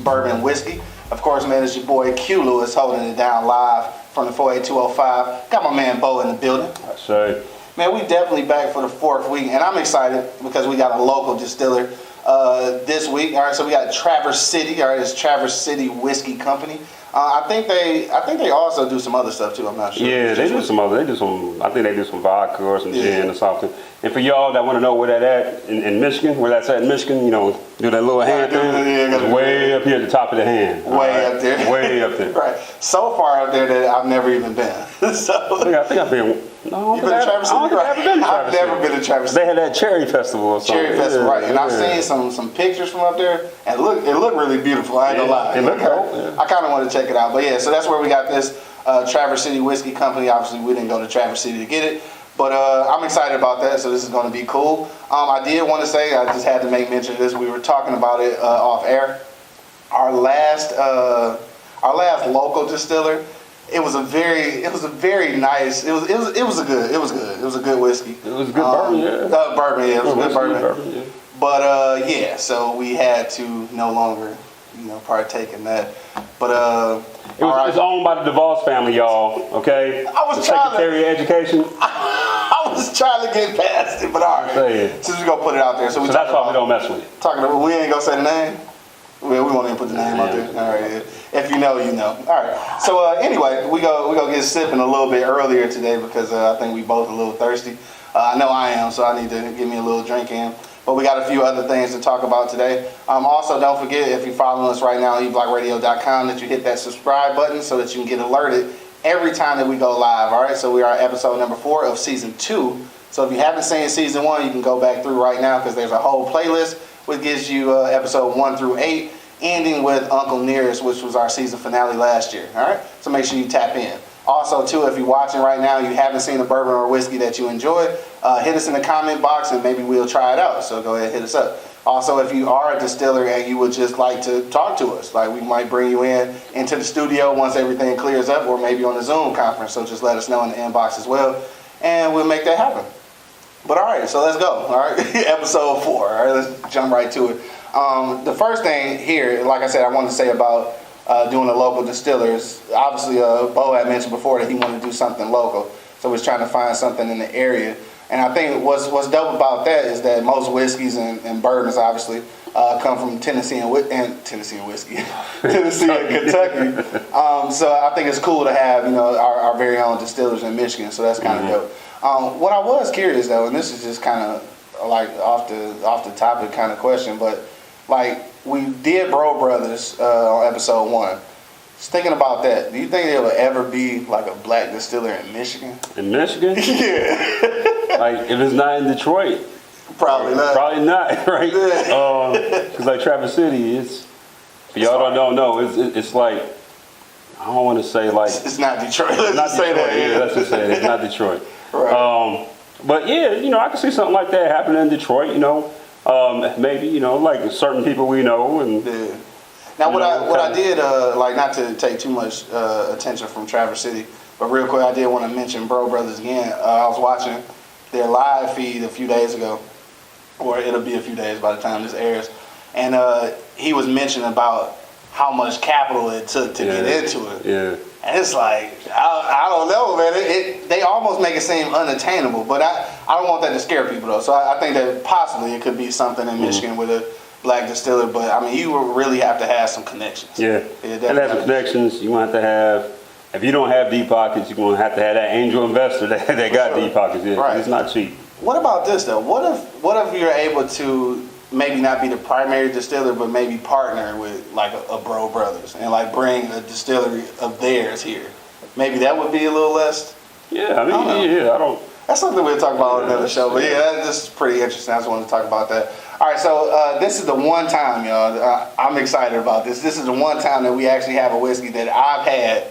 bourbon whiskey. Of course, man, it's your boy Q Lewis holding it down live from the 48205. Got my man Bo in the building. That's right. Man, we definitely back for the 4th week, and I'm excited because we got a local distiller this week. All right, so we got Traverse City. All right, it's Traverse City Whiskey Company. I think they also do some other stuff too. I'm not sure. Yeah, they do some other. They do some. I think they do some vodka or some gin or something. And for y'all that want to know where that at in Michigan, where that's at in Michigan, you know, do that little hand thing. It's way up here at the top of the hand. Way up there. Way up there. Right. So far up there that I've never even been. So I think I've been. No, you've been to Traverse City? I've never been to Traverse City. They had that cherry festival or something. Cherry festival, right? And I've seen some pictures from up there, and it looked really beautiful. I ain't gonna lie. It looked dope. Yeah. I kind of want to check it out, but yeah. So that's where we got this Traverse City Whiskey Company. Obviously, we didn't go to Traverse City to get it, but I'm excited about that. So this is going to be cool. I did want to say, I just had to make mention of this. We were talking about it off air. Our last local distiller. It was a very nice. It was a good whiskey. It was good bourbon, yeah. Bourbon, yeah. It was good bourbon. Yeah. But yeah, so we had to no longer, partake in that. But it's owned by the DeVos family, y'all. Okay. I was trying Secretary of Education. I was trying to get past it, but all right. Since we're gonna put it out there, so that's why we don't mess with it. We ain't gonna say the name. We won't even put the name out there. All right. If you know, you know. All right. So anyway, we go get sipping a little bit earlier today because I think we both a little thirsty. I know I am, so I need to get me a little drink in. But we got a few other things to talk about today. Also, don't forget, if you're following us right now on eblockradio.com, that you hit that subscribe button so that you can get alerted every time that we go live. All right. So we are at episode number 4 of season 2. So if you haven't seen season 1, you can go back through right now because there's a whole playlist which gives you episode 1 through 8. Ending with Uncle Nearest, which was our season finale last year. All right, so make sure you tap in. Also, too, if you're watching right now, you haven't seen a bourbon or whiskey that you enjoy, hit us in the comment box and maybe we'll try it out. So go ahead, hit us up. Also, if you are a distiller and you would just like to talk to us, like we might bring you into the studio once everything clears up, or maybe on a Zoom conference. So just let us know in the inbox as well, and we'll make that happen. But all right, so let's go. All right, episode 4. All right, let's jump right to it. The first thing here, like I said, I wanted to say about doing a local distillers. Obviously, Bo had mentioned before that he wanted to do something local, so he's trying to find something in the area. And I think what's dope about that is that most whiskeys and bourbons, obviously, come from Tennessee and whiskey, Tennessee and Kentucky. So I think it's cool to have our very own distillers in Michigan. So that's kind of dope. What I was curious though, and this is just kind of like off the topic kind of question, but like we did Bro Brothers on episode 1. Just thinking about that, do you think there will ever be like a black distiller in Michigan? In Michigan? Yeah. Like if it's not in Detroit. Probably not. Probably not, right? Because like Traverse City, it's for y'all don't know, it's like I don't want to say like it's not Detroit. Let's just say that. Yeah, let's just say it's not Detroit. Right. But yeah, I can see something like that happening in Detroit. Maybe like certain people we know and. Yeah. Now what I did like not to take too much attention from Traverse City, but real quick I did want to mention Bro Brothers again. I was watching their live feed a few days ago, or it'll be a few days by the time this airs, and he was mentioning about how much capital it took to get into it. Yeah. And it's like I don't know, man. They almost make it seem unattainable, but I don't want that to scare people though. So I think that possibly it could be something in Michigan with a black distiller, but I mean, you will really have to have some connections. Yeah, and have some connections. You want to have. If you don't have deep pockets, you're going to have that angel investor that got deep pockets. Yeah, right. It's not cheap. What about this though? What if you're able to maybe not be the primary distiller, but maybe partner with like a Bro Brothers and like bring a distillery of theirs here? Maybe that would be a little less. Yeah, I don't. That's something we'll talk about on another show. But yeah, this is pretty interesting. I just wanted to talk about that. All right, so this is the one time, y'all. I'm excited about this. This is the one time that we actually have a whiskey that I've had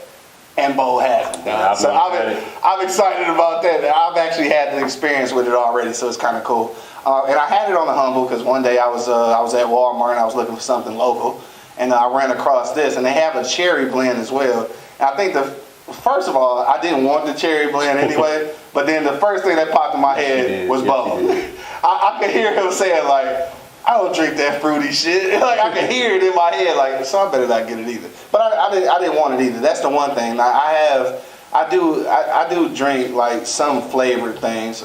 and Bo hasn't. Yeah, so I'm excited about that. I've actually had the experience with it already, so it's kind of cool. And I had it on the humble because one day I was at Walmart and I was looking for something local, and I ran across this, and they have a cherry blend as well. And I think first of all, I didn't want the cherry blend anyway, but then the first thing that popped in my head was Bo. I could hear him saying like, I don't drink that fruity shit. Like I can hear it in my head. Like so, I better not get it either. But I didn't want it either. That's the one thing. I do drink like some flavored things.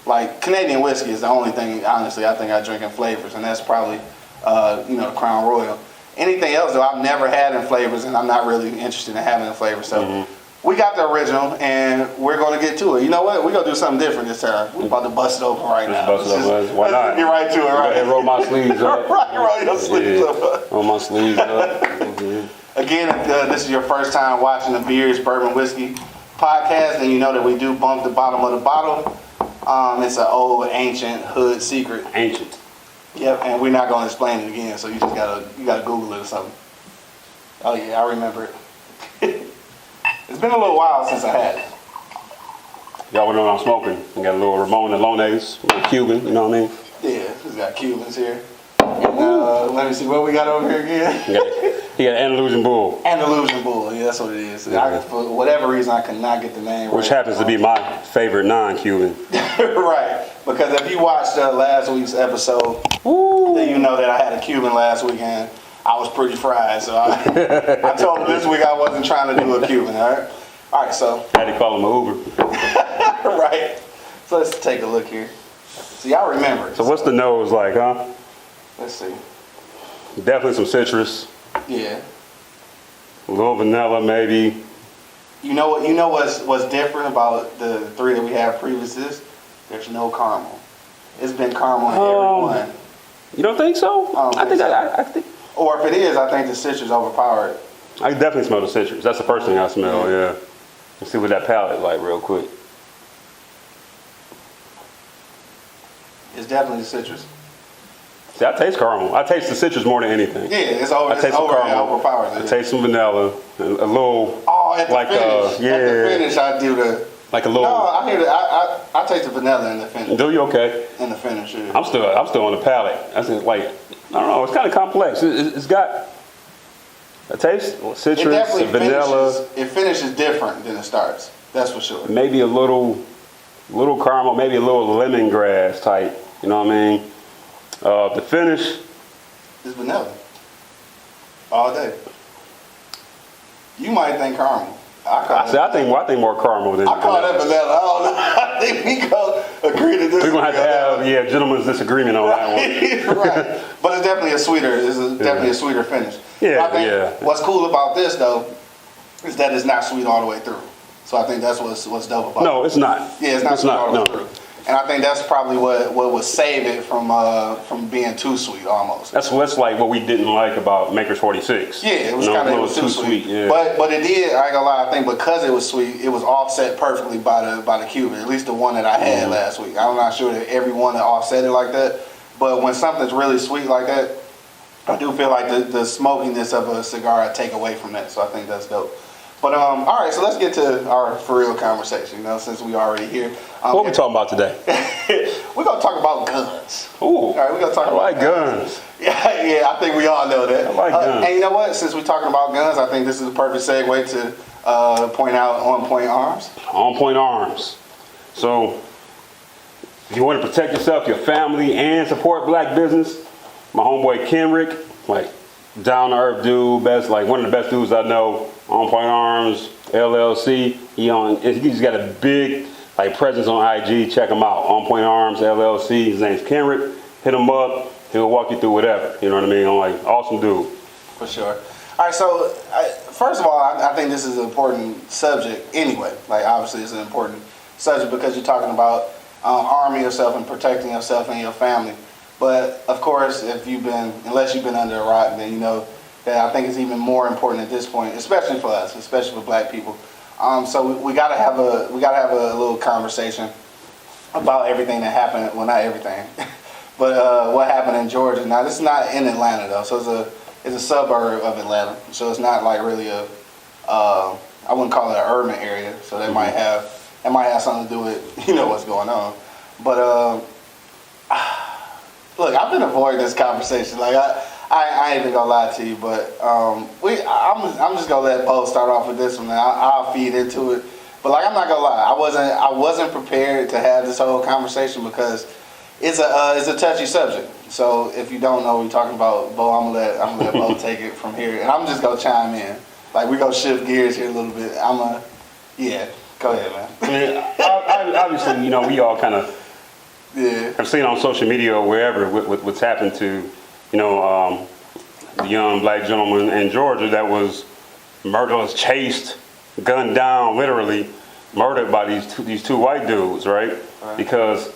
Like Canadian whiskey is the only thing, honestly, I think I drink in flavors, and that's probably Crown Royal. Anything else though, I've never had in flavors, and I'm not really interested in having in flavors. So we got the original, and we're going to get to it. You know what? We're going to do something different this time. We're about to bust it open right now. Why not? Get right to it, right? And roll my sleeves up. Right, roll your sleeves up. Roll my sleeves up. Again, if this is your first time watching the Beers, Bourbon, Whiskey podcast, then you know that we do bump the bottom of the bottle. It's an old, ancient hood secret. Ancient. Yep, and we're not going to explain it again, so you just gotta Google it or something. Oh yeah, I remember it. It's been a little while since I had it. Y'all know what I'm smoking. I got a little Ramon Alones, a little Cuban, you know what I mean? Yeah, we got Cubans here. And, let me see what we got over here again. He got Andalusian Bull. Andalusian Bull, yeah, that's what it is. Yeah. For whatever reason, I could not get the name Which right. happens to be my favorite non-Cuban. Right, because if you watched last week's episode, then you know that I had a Cuban last weekend. I was pretty fried, so I told him this week I wasn't trying to do a Cuban, all right? All right, so. I had to call him an Uber. Right. So let's take a look here. So y'all remember. So what's the nose like, huh? Let's see. Definitely some citrus. Yeah. A little vanilla, maybe. You know what's different about the three that we had previous to this? There's no caramel. It's been caramel in every one. You don't think so? I think. Or if it is, I think the citrus overpowered. I definitely smell the citrus. That's the first thing I smell. Yeah. Let's see what that palate is like real quick. It's definitely the citrus. See, I taste caramel. I taste the citrus more than anything. Yeah, it's over. I taste some caramel. Overpowers it. I taste some vanilla, a little. Oh, at the like finish. yeah. At the finish, I do the. Like a little. No, I hear that. I taste the vanilla in the finish. Do you okay? In the finish, yeah. I'm still on the palate. I think like I don't know. It's kind of complex. It's got a taste, citrus, vanilla. It finishes different than it starts. That's for sure. Maybe a little caramel, maybe a little lemongrass type. You know what I mean? The finish. It's vanilla. All day. You might think caramel. I think more caramel than. I call that vanilla. I don't know. I think we gonna agree to this. We're gonna have to have gentleman's disagreement on that one. Right, but it's definitely a sweeter. Definitely a sweeter finish. Yeah, I think what's cool about this though is that it's not sweet all the way through. So I think that's what's dope about it. No, it's not. Yeah, it's not sweet all the way through. And I think that's probably what would save it from being too sweet almost. That's like what we didn't like about Maker's 46. Yeah, it was kind of too sweet. Yeah. But it did. I ain't gonna lie. I think because it was sweet, it was offset perfectly by the Cuban. At least the one that I had last week. I'm not sure that every one that offset it like that. But when something's really sweet like that, I do feel like the smokiness of a cigar take away from that. So I think that's dope. But all right, so let's get to our for real conversation. You know, since we already here. What are we talking about today? We're gonna talk about guns. Ooh, all right, we're gonna talk about guns. Yeah, I think we all know that. I like guns. And you know what? Since we're talking about guns, I think this is a perfect segue to point out On Point Arms. On Point Arms. So, if you want to protect yourself, your family, and support black business, my homeboy Kenrick, like down to earth dude, one of the best dudes I know. On Point Arms, LLC. He's got a big presence on IG. Check him out. On Point Arms, LLC. His name's Kenrick. Hit him up. He'll walk you through whatever. You know what I mean? Awesome dude. For sure. All right. So first of all, I think this is an important subject. Anyway, obviously it's an important subject because you're talking about arming yourself and protecting yourself and your family. But of course, unless you've been under a rock, then you know that I think it's even more important at this point, especially for us, especially for black people. So we gotta have a little conversation about everything that happened. Well, not everything, but what happened in Georgia. Now this is not in Atlanta though, so it's a suburb of Atlanta. So it's not really I wouldn't call it an urban area. So that might have something to do with what's going on. But look, I've been avoiding this conversation. I ain't even gonna lie to you, but I'm just gonna let Bo start off with this one. I'll feed into it. But I'm not gonna lie, I wasn't prepared to have this whole conversation because it's a touchy subject. So if you don't know what we're talking about, Bo, I'm gonna let Bo take it from here, and I'm just gonna chime in. Like we gonna shift gears here a little bit. Yeah. Go ahead, man. I mean, obviously, you know, we all kind of have seen on social media or wherever what's happened to, you know, the young black gentleman in Georgia that was murdered, chased, gunned down, literally murdered by these two white dudes, right? Because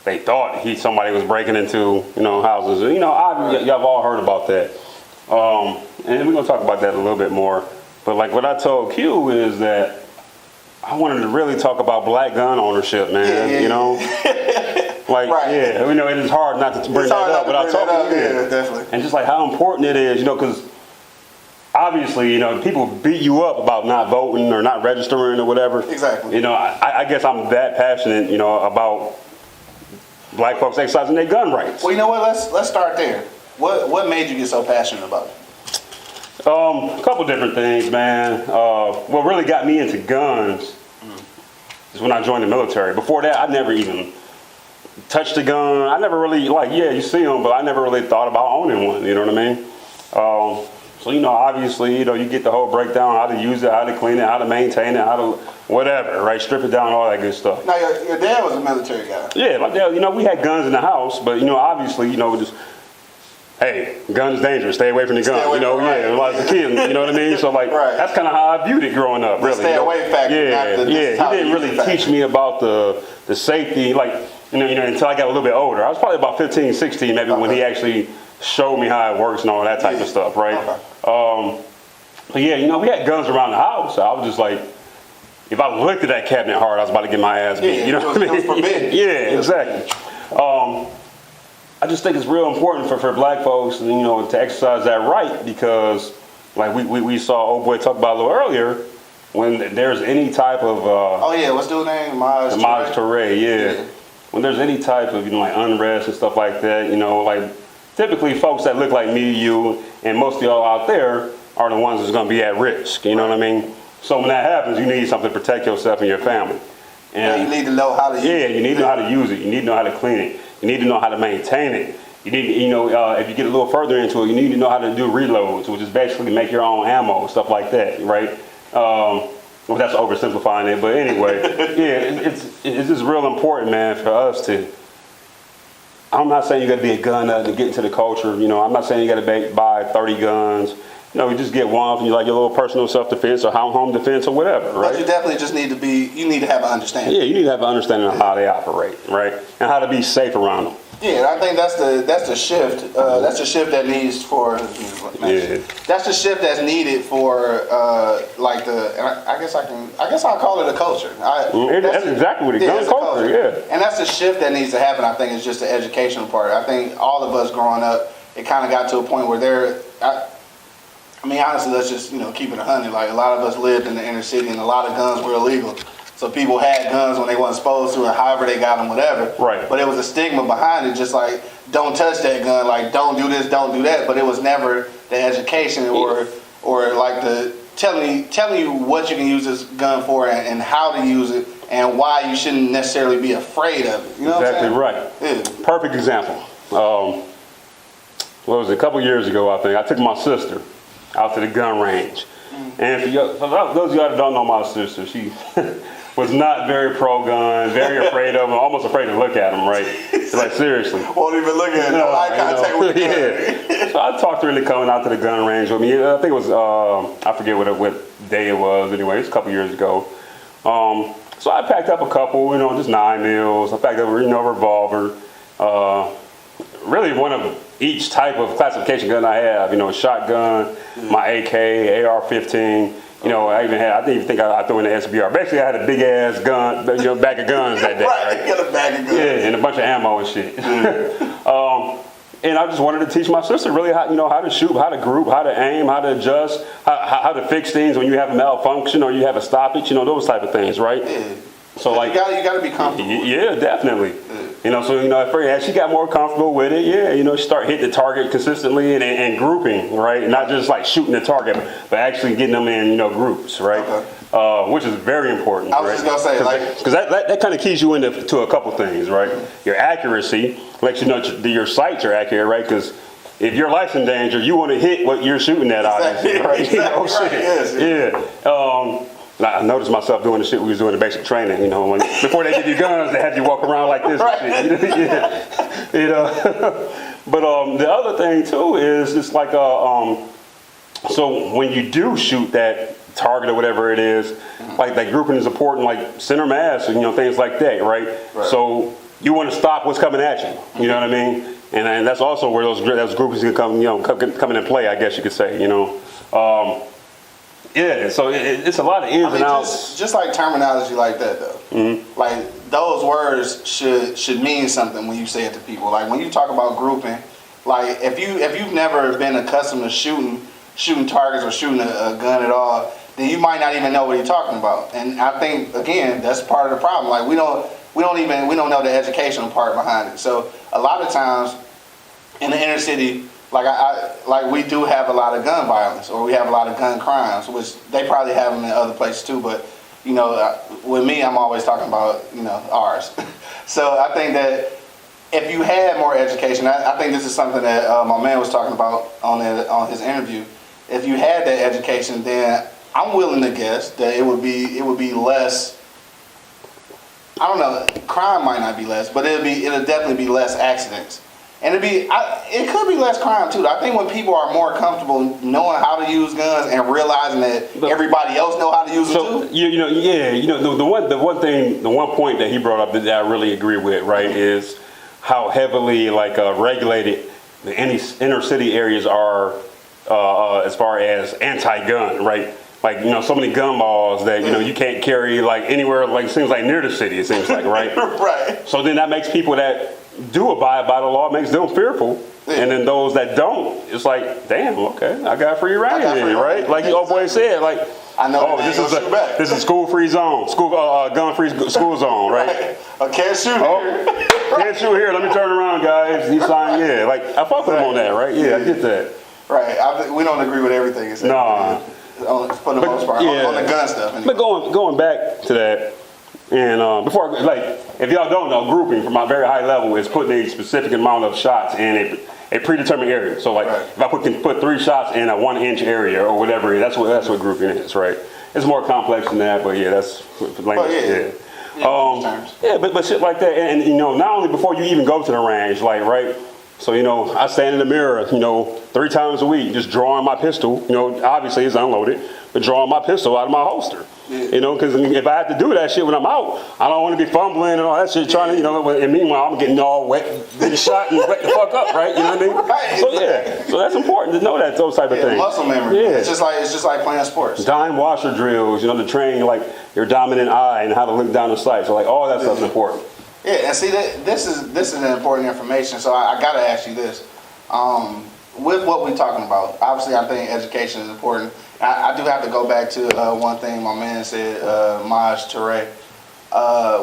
they thought somebody was breaking into, you know, houses. You know, y'all have all heard about that. And we're gonna talk about that a little bit more. But like what I told Q is that I wanted to really talk about black gun ownership, man. You know, like you know, it is hard not to bring that up, but I told you, definitely. And just like how important it is, you know, because obviously, you know, people beat you up about not voting or not registering or whatever. Exactly. You know, I guess I'm that passionate, you know, about black folks exercising their gun rights. Well, you know what? Let's start there. What made you get so passionate about it? A couple different things, man. What really got me into guns is when I joined the military. Before that, I never even touched a gun. I never really, you see them, but I never really thought about owning one, you know what I mean? So, you know, obviously, you know, you get the whole breakdown, how to use it, how to clean it, how to maintain it, how to whatever, right? Strip it down, all that good stuff. Now, your dad was a military guy. Yeah, my dad, you know, we had guns in the house, but, you know, obviously, you know, just, hey, gun's dangerous. Stay away from the gun. You know, a lot of the kids, you know what I mean? So, like, that's kind of how I viewed it growing up, really. Stay away factor. He didn't really teach me about the safety, like, you know, until I got a little bit older. I was probably about 15, 16, maybe, when he actually showed me how it works and all that type of stuff, right? But yeah, you know, we had guns around the house. So I was just like, if I looked at that cabinet hard, I was about to get my ass beat. You know what I mean? It was forbidden. Yeah, exactly. I just think it's real important for black folks, you know, to exercise that right because, like we saw old boy talk about a little earlier, when there's any type of what's the name? Maj Toure, When there's any type of, you know, like unrest and stuff like that, you know, like typically folks that look like me, you, and most of y'all out there are the ones that's going to be at risk. You know what I mean? So when that happens, you need something to protect yourself and your family. And you need to know how to use it. Yeah, you need to know how to use it. You need to know how to clean it. You need to know how to maintain it. You need, you know, if you get a little further into it, you need to know how to do reloads, which is basically make your own ammo, stuff like that, right? Well, that's oversimplifying it, but anyway, it's just real important, man, for us to. I'm not saying you got to be a gun nut to get into the culture. You know, I'm not saying you got to buy 30 guns. You know, you just get one from you, like your little personal self-defense or home defense or whatever, right? But you definitely just need to have an understanding. Yeah, you need to have an understanding of how they operate, right? And how to be safe around them. Yeah, I think that's the shift. That's the shift that needs for. That's the shift that's needed for I guess I'll call it a culture. That's exactly what it is. Culture, yeah. And that's the shift that needs to happen. I think it's just the educational part. I think all of us growing up, it kind of got to a point where I mean, honestly, let's just, you know, keep it 100. Like, a lot of us lived in the inner city, and a lot of guns were illegal. So people had guns when they weren't supposed to, and however they got them, whatever. Right. But it was a stigma behind it, just like, don't touch that gun, like, don't do this, don't do that. But it was never the education or like the telling you what you can use this gun for and how to use it and why you shouldn't necessarily be afraid of it. You know exactly what I'm saying? Right. Yeah. Perfect example. What was it? A couple years ago, I think I took my sister out to the gun range. And for those of y'all that don't know my sister, she was not very pro-gun, very afraid of them, almost afraid to look at them, right? Like, seriously. Won't even look at it. No eye contact with the gun. So I talked her into coming out to the gun range with me. I think it was, I forget what day it was anyway. It was a couple years ago. So I packed up a couple, you know, just 9 mils. I packed up, you know, a revolver. Really one of each type of classification gun I have, you know, a shotgun, my AK, AR-15, you know, I didn't even think I threw in the SBR. Basically, I had a big ass gun, you know, bag of guns that day. Right, you got a bag of guns. Yeah, and a bunch of ammo and shit. And I just wanted to teach my sister really how, you know, how to shoot, how to group, how to aim, how to adjust, how to fix things when you have a malfunction or you have a stoppage, you know, those type of things, right? Yeah. So like, you got to be comfortable. Yeah, definitely. You know, so, you know, as she got more comfortable with it, yeah, you know, she started hitting the target consistently and grouping, right? Not just like shooting the target, but actually getting them in, you know, groups, right? which is very important. I was just gonna say, like, because that kind of keys you into to a couple things, right? Your accuracy lets you know your sights are accurate, right? Because if your life's in danger, you want to hit what you're shooting at, obviously, right? Exactly, You know, right. Yes. yeah. I noticed myself doing the shit we was doing in basic training. You know, when, before they give you guns, they had you walk around like this. Right. And shit. Yeah. You know. But the other thing too is it's like so when you do shoot that target or whatever it is, like that grouping is important, like center mass and things like that, right? So you want to stop what's coming at you. You know what I mean? And that's also where those groupings can come into play, I guess you could say. Yeah, so it's a lot of ins and outs. Just like terminology like that, though. Like those words should mean something when you say it to people. Like when you talk about grouping, like if you've never been accustomed to shooting targets or shooting a gun at all, then you might not even know what you're talking about. And I think again, that's part of the problem. Like we don't know the educational part behind it. So a lot of times in the inner city, like we do have a lot of gun violence, or we have a lot of gun crimes, which they probably have them in other places too. But with me, I'm always talking about ours. So I think that if you had more education, I think this is something that my man was talking about on his interview. If you had that education, then I'm willing to guess that it would be less. I don't know. Crime might not be less, but it'll definitely be less accidents. And it could be less crime too. I think when people are more comfortable knowing how to use guns and realizing that everybody else know how to use them too. The one point that he brought up that I really agree with, right, is how heavily regulated the inner city areas are as far as anti-gun, right? Like so many gun laws that you can't carry anywhere. It seems like near the city. It seems like right. Right. So then that makes people that do abide by the law, makes them fearful. Yeah. And then those that don't, it's like, damn, okay, I got free reign in, right? Like you always said, like, I know. This is school-free zone, gun-free school zone, right? I can't shoot here. Can't shoot here. Let me turn around, guys. He signed, yeah. Like I fuck with him on that, right? Yeah, I get that. Right. We don't agree with everything. Nah. For the most part, on the gun stuff. Anyway. But going back to that. And before, if y'all don't know, grouping from a very high level is putting a specific amount of shots in a predetermined area. So, if I put 3 shots in a 1-inch area or whatever, that's what grouping is, right? It's more complex than that, but yeah, that's language. But shit like that, and not only before you even go to the range, right? So I stand in the mirror, 3 times a week, just drawing my pistol. Obviously it's unloaded, but drawing my pistol out of my holster. Because if I have to do that shit when I'm out, I don't want to be fumbling and all that shit, trying to, and meanwhile I'm getting all wet, getting shot and wet the fuck up, right? You know what I mean? Right. So that's important to know those type of things. Muscle memory. Yeah. It's just like playing sports. Dime washer drills, to train your dominant eye and how to look down the sight. So all that stuff's important. Yeah, and see this is an important information. So I gotta ask you this. With what we're talking about, obviously I think education is important. I do have to go back to one thing my man said, Maj Toure,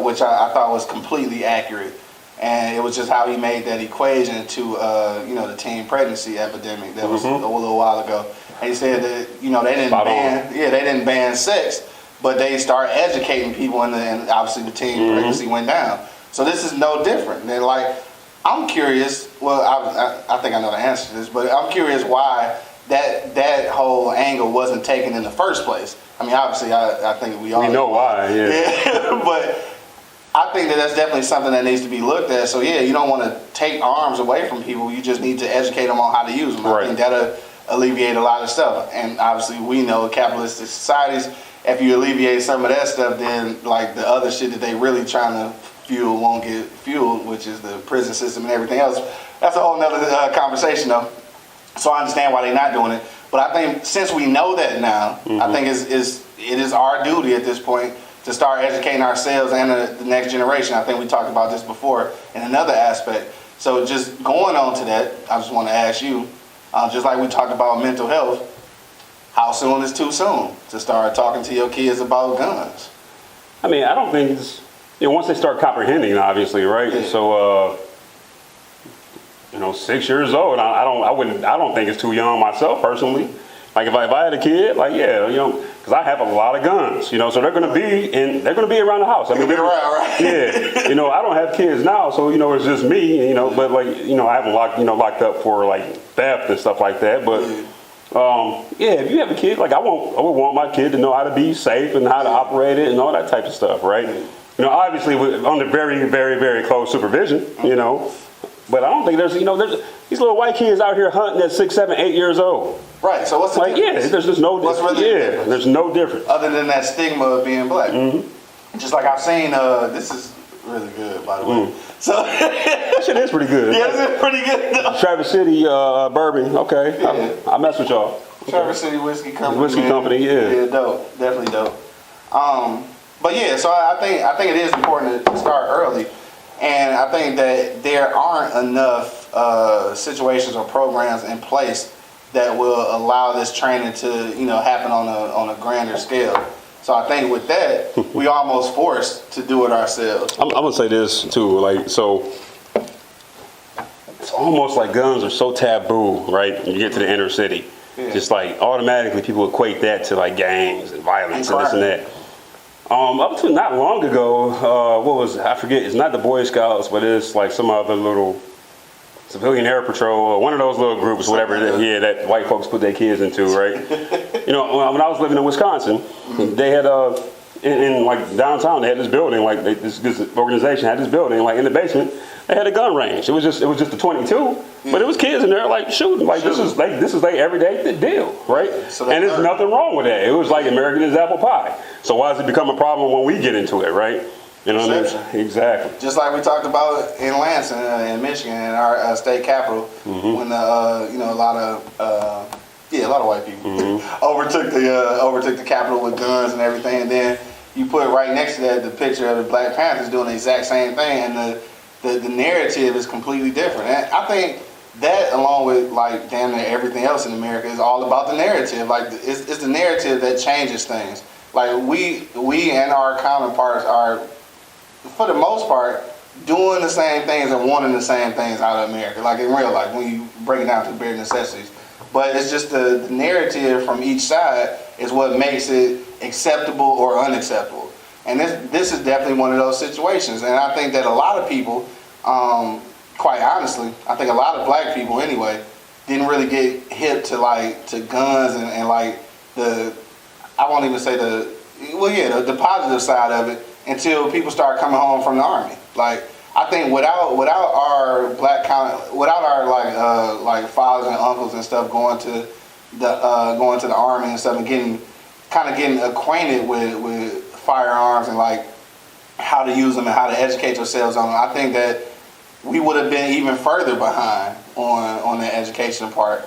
which I thought was completely accurate. And it was just how he made that equation to the teen pregnancy epidemic that was a little while ago. And he said that they didn't ban sex, but they started educating people, and obviously the teen pregnancy went down. So this is no different. They're I'm curious. Well, I think I know the answer to this, but I'm curious why that whole angle wasn't taken in the first place. I mean, obviously, I think we all know why. Yeah. But I think that's definitely something that needs to be looked at. So you don't want to take arms away from people. You just need to educate them on how to use them. Right. I think that'll alleviate a lot of stuff. And obviously, we know capitalistic societies. If you alleviate some of that stuff, then the other shit that they really trying to fuel won't get fueled, which is the prison system and everything else. That's a whole nother conversation, though. So I understand why they're not doing it. But I think since we know that now, I think it is our duty at this point to start educating ourselves and the next generation. I think we talked about this before in another aspect. So just going on to that, I just want to ask you, just like we talked about mental health, how soon is too soon to start talking to your kids about guns? I mean, I don't think it's, once they start comprehending, obviously, right? Yeah. So, 6 years old, I don't think it's too young myself personally. Like if I had a kid, because because I have a lot of guns, you know, so they're gonna be around the house. I mean, right. yeah, you know, I don't have kids now, so you know, it's just me, you know, but like, you know, I haven't locked up for like theft and stuff like that, but. Yeah, if you have a kid, like I would want my kid to know how to be safe and how to operate it and all that type of stuff, right? You know, obviously under very, very, very close supervision, you know. But I don't think there's these little white kids out here hunting at 6, 7, 8 years old. Right. So what's the difference? Yeah, there's just no What's really the difference? There's no difference. Other than that stigma of being black. Just like I've seen, this is really good, by the way. So that shit is pretty good. Yeah, it's pretty good though. Traverse City Bourbon. Okay, yeah. I mess with y'all. Traverse City Whiskey Company. Whiskey Company, yeah. Yeah, dope. Definitely dope. But yeah, so I think it is important to start early, and I think that there aren't enough situations or programs in place that will allow this training to happen on a grander scale. So I think with that, we almost forced to do it ourselves. I'm gonna say this too, like so. It's almost like guns are so taboo, right? When you get to the inner city, just like automatically people equate that to like gangs and violence and this and that. Up to not long ago, I forget, it's not the Boy Scouts, but it's like some other little Civilian Air Patrol, or one of those little groups, whatever, that white folks put their kids into, right? You know, when I was living in Wisconsin, they had, in like downtown, they had this building, like this organization had this building, like in the basement, they had a gun range. It was just a 22, but it was kids in there like shooting. Like this is like everyday deal, right? So and there's nothing wrong with that. It was like American as apple pie. So why does it become a problem when we get into it, right? You know what I mean? Exactly. Just like we talked about in Lansing, in Michigan, in our state capital, when a lot of white people overtook the Capitol with guns and everything, and then you put right next to that the picture of the Black Panthers doing the exact same thing, and the narrative is completely different. And I think that, along with like damn near everything else in America, is all about the narrative. Like it's the narrative that changes things. Like we and our counterparts are, for the most part, doing the same things and wanting the same things out of America, like in real life, when you break it down to bare necessities. But it's just the narrative from each side is what makes it acceptable or unacceptable. And this is definitely one of those situations. And I think that a lot of people, quite honestly, I think a lot of black people anyway, didn't really get hip to guns and like I won't even say the positive side of it until people start coming home from the army. Like I think without our like fathers and uncles and stuff going to the army and stuff and getting acquainted with firearms and like how to use them and how to educate yourselves on them, I think that we would have been even further behind on the education part.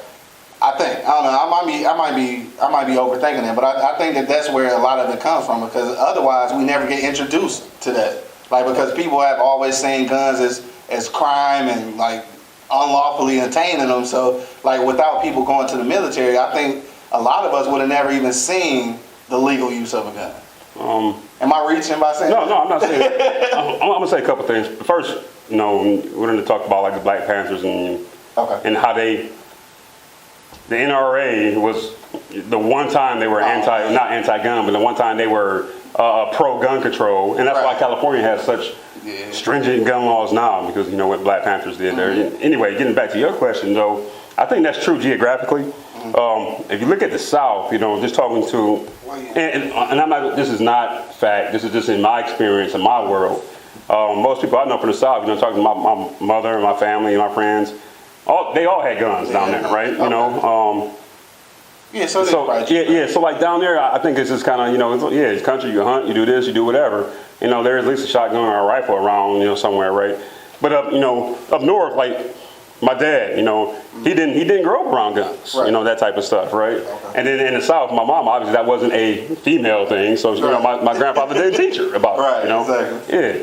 I don't know. I might be overthinking it, but I think that that's where a lot of it comes from, because otherwise we never get introduced to that. Like, because people have always seen guns as crime and like unlawfully obtaining them. So like without people going to the military, I think a lot of us would have never even seen the legal use of a gun. Am I reaching by saying that? No, I'm not saying that. I'm gonna say a couple things. First, we're going to talk about like the Black Panthers and how the NRA was the one time they were not anti-gun, but the one time they were pro-gun control, and that's why California has such stringent gun laws now, because what Black Panthers did there. Anyway, getting back to your question though, I think that's true geographically. If you look at the South, just talking to, and I'm not, this is not fact, this is just in my experience, in my world. Most people I know from the South, talking to my mother and my family and my friends, they all had guns down there, right? So like down there, I think it's just kind of, it's country, you hunt, you do this, you do whatever. There's at least a shotgun or a rifle around, somewhere, right? But up north, like my dad, he didn't grow up around guns, that type of stuff, right? Okay. And then in the South, my mom, obviously that wasn't a female thing, so my grandfather didn't teach her about it, Exactly. Yeah.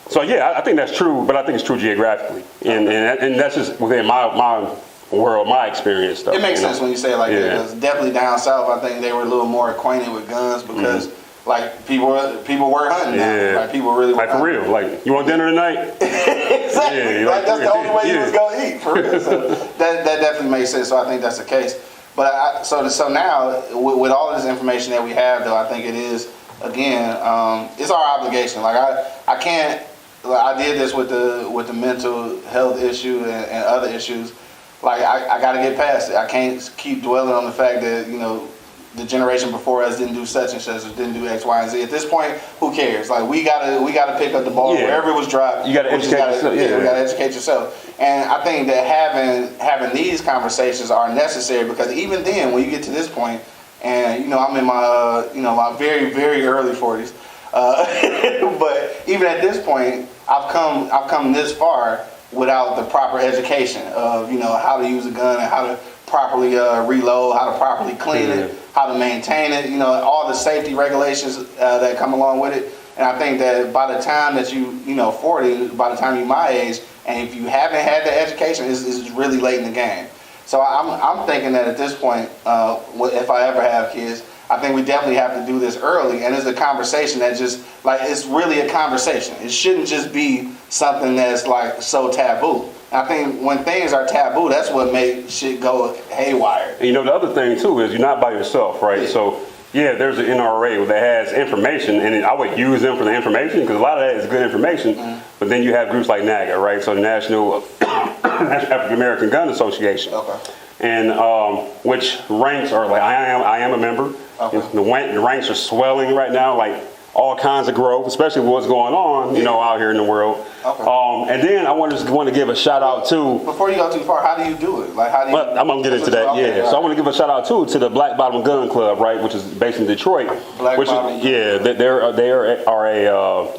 So yeah, I think that's true, but I think it's true geographically, and that's just within my world, my experience stuff. It makes sense when you say it like that, because definitely down south, I think they were a little more acquainted with guns because like people were hunting now. Like people really were for real. Like, you want dinner tonight? Exactly. That's the only way you was gonna eat, for real. So that definitely makes sense. So I think that's the case. But so now with all this information that we have, though, I think it is again, it's our obligation. Like I can't. Like I did this with the mental health issue and other issues. Like I got to get past it. I can't keep dwelling on the fact that the generation before us didn't do such and such or didn't do X, Y, and Z. At this point, who cares? Like we gotta pick up the ball wherever it was dropped. You gotta educate yourself. You gotta educate yourself. And I think that having these conversations are necessary because even then, when you get to this point, and I'm in my my very very early 40s, but even at this point, I've come this far without the proper education of how to use a gun and how to properly reload, how to properly clean it, how to maintain it, all the safety regulations that come along with it. And I think that by the time that you 40, by the time you're my age, and if you haven't had the education, it's really late in the game. So I'm thinking that at this point, if I ever have kids, I think we definitely have to do this early, and it's a conversation that just it's really a conversation. It shouldn't just be something that's like so taboo. I think when things are taboo, that's what makes shit go haywire. And the other thing too is you're not by yourself, right? Yeah. So there's an NRA that has information, and I would use them for the information because a lot of that is good information. Mm-hmm. But then you have groups like NAGA, right? So the National African American Gun Association. Okay. And which ranks are like I am a member. Okay. The ranks are swelling right now, like all kinds of growth, especially with what's going on, out here in the world. Okay. And then I want to give a shout out to. Before you go too far, how do you do it? Like how do you? I'm gonna get into that. Yeah. So I want to give a shout out to the Black Bottom Gun Club, right, which is based in Detroit. They are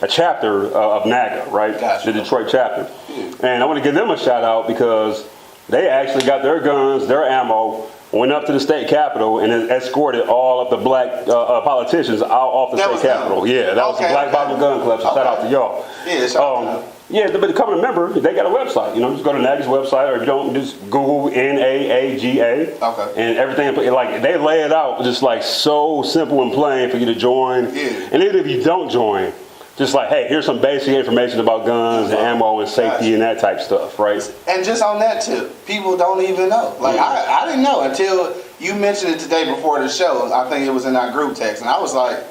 a chapter of NAGA, right? Gotcha. The Detroit chapter. Yeah. And I want to give them a shout out because they actually got their guns, their ammo, went up to the state capitol and escorted all of the black politicians out off the state capitol. Yeah, that was the Black Bottom Gun Club. So shout out to y'all. Yeah, shout out. Yeah, but becoming a member, they got a website. Just go to NAGA's website, or if you don't, just Google NAAGA. Okay. And everything, like they lay it out just like so simple and plain for you to join. Yeah. And even if you don't join, just like, hey, here's some basic information about guns and ammo and safety and that type stuff, right? And just on that tip, people don't even know. Like, I didn't know until you mentioned it today before the show. I think it was in our group text. And I was like,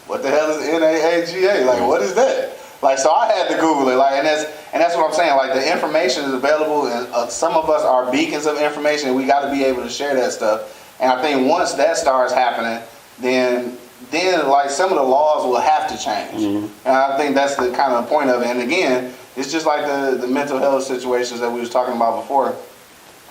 what the hell is NAAGA? Like, what is that? Like, so I had to Google it. Like, and that's what I'm saying. Like, the information is available, and some of us are beacons of information, and we got to be able to share that stuff. And I think once that starts happening, then like some of the laws will have to change. Mm-hmm. And I think that's the kind of point of it. And again, it's just like the mental health situations that we was talking about before.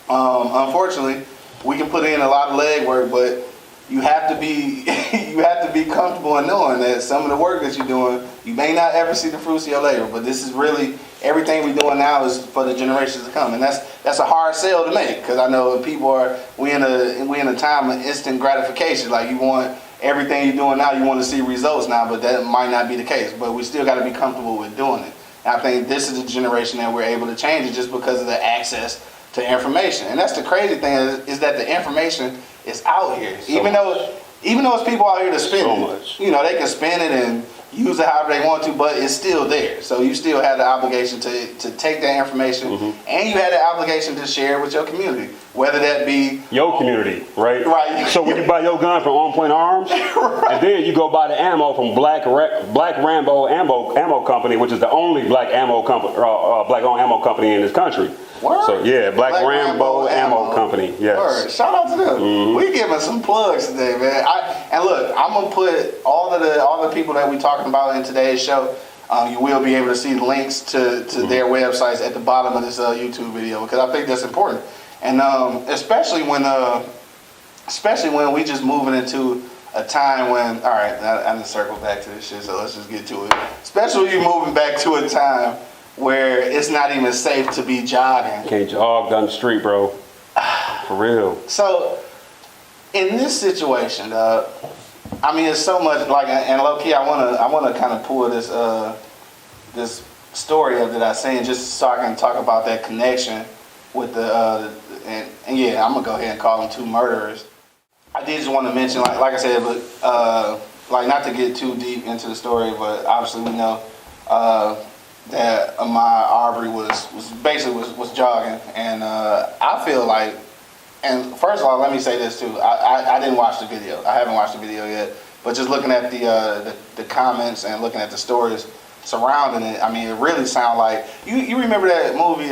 Unfortunately, we can put in a lot of legwork, but you have to be comfortable in knowing that some of the work that you're doing, you may not ever see the fruits of your labor. But this is really everything we're doing now is for the generations to come, and that's a hard sell to make because I know people we in a time of instant gratification. Like you want everything you're doing now, you want to see results now, but that might not be the case. But we still got to be comfortable with doing it. And I think this is the generation that we're able to change it just because of the access to information. And that's the crazy thing is that the information is out here. Even though it's people out here to spend it. They can spend it and use it however they want to, but it's still there. So you still have the obligation to take that information, and you have the obligation to share it with your community, whether that be your community, right? Right. So when you buy your gun from On Point Arms, right, and then you go buy the ammo from Black Rambo Ammo Company, which is the only black ammo company, black-owned ammo company in this country. Word? So yeah, Black Rambo Ammo Company. Yes. Word. Shout out to them. Mm-hmm. We giving some plugs today, man. And look, I'm gonna put all the people that we talking about in today's show. You will be able to see links to their websites at the bottom of this YouTube video because I think that's important. And especially when we just moving into a time when, all right, I'm gonna circle back to this shit, so let's just get to it. Especially when you're moving back to a time where it's not even safe to be jogging. Can't jog down the street, bro. For real. So, in this situation, I mean, it's so much like, and low key, I wanna kind of pull this story up that I seen just so I can talk about that connection with and yeah, I'm gonna go ahead and call them two murderers. I did just want to mention, like I said, but like not to get too deep into the story, but obviously we know that Ahmaud Arbery was basically jogging, and I feel like And first of all, let me say this too. I didn't watch the video. I haven't watched the video yet. But just looking at the comments and looking at the stories surrounding it, I mean, it really sounds like you remember that movie?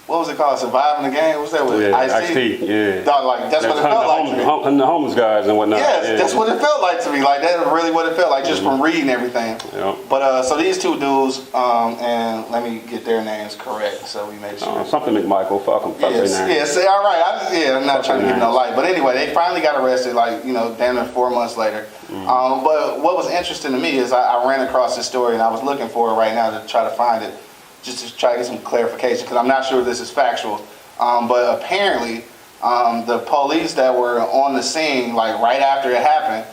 What was it called? Surviving the Game? What's that with? Yeah, Ice-T? Yeah. Dog, like that's what it felt like to me. The homeless guys and whatnot. Yes, that's what it felt like to me. Like that's really what it felt like just from reading everything. Yeah. But so these two dudes, and let me get their names correct so we make sure. Something McMichael, fuck them. Yes, all right. I'm not trying to give no light. But anyway, they finally got arrested, like, damn near 4 months later. But what was interesting to me is I ran across this story and I was looking for it right now to try to find it, just to try to get some clarification, because I'm not sure if this is factual. But apparently, the police that were on the scene, like right after it happened,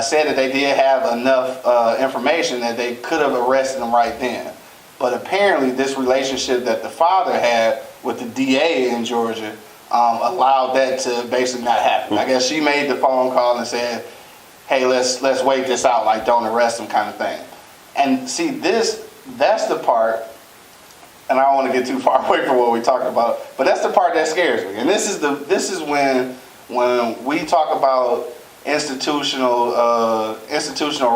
said that they did have enough information that they could have arrested him right then. But apparently this relationship that the father had with the DA in Georgia allowed that to basically not happen. I guess she made the phone call and said, hey, let's wait this out, like don't arrest him kind of thing. And see, that's the part, and I don't want to get too far away from what we talked about, but that's the part that scares me. And this is when we talk about institutional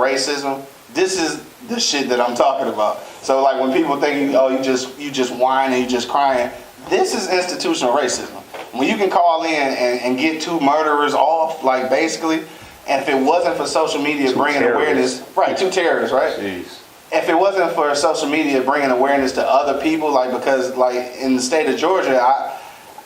racism, this is the shit that I'm talking about. So like when people think you just whine and you just crying, this is institutional racism. When you can call in and get two murderers off, like basically, and if it wasn't for social media bringing awareness, right, two terrorists, right? Jeez. If it wasn't for social media bringing awareness to other people, like because like in the state of Georgia, I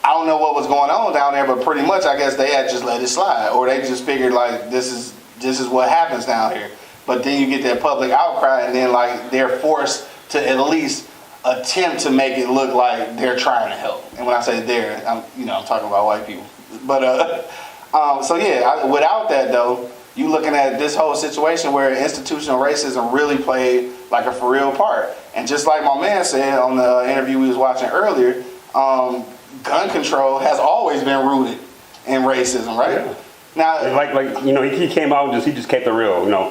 don't know what was going on down there, but pretty much I guess they had just let it slide, or they just figured like this is what happens down here. But then you get that public outcry, and then like they're forced to at least attempt to make it look like they're trying to help. And when I say they're, I'm talking about white people. But so yeah, without that though, you looking at this whole situation where institutional racism really played like a for real part. And just like my man said on the interview we was watching earlier, gun control has always been rooted in racism, right? Yeah. Now, like he came out and he just kept it real. Yeah.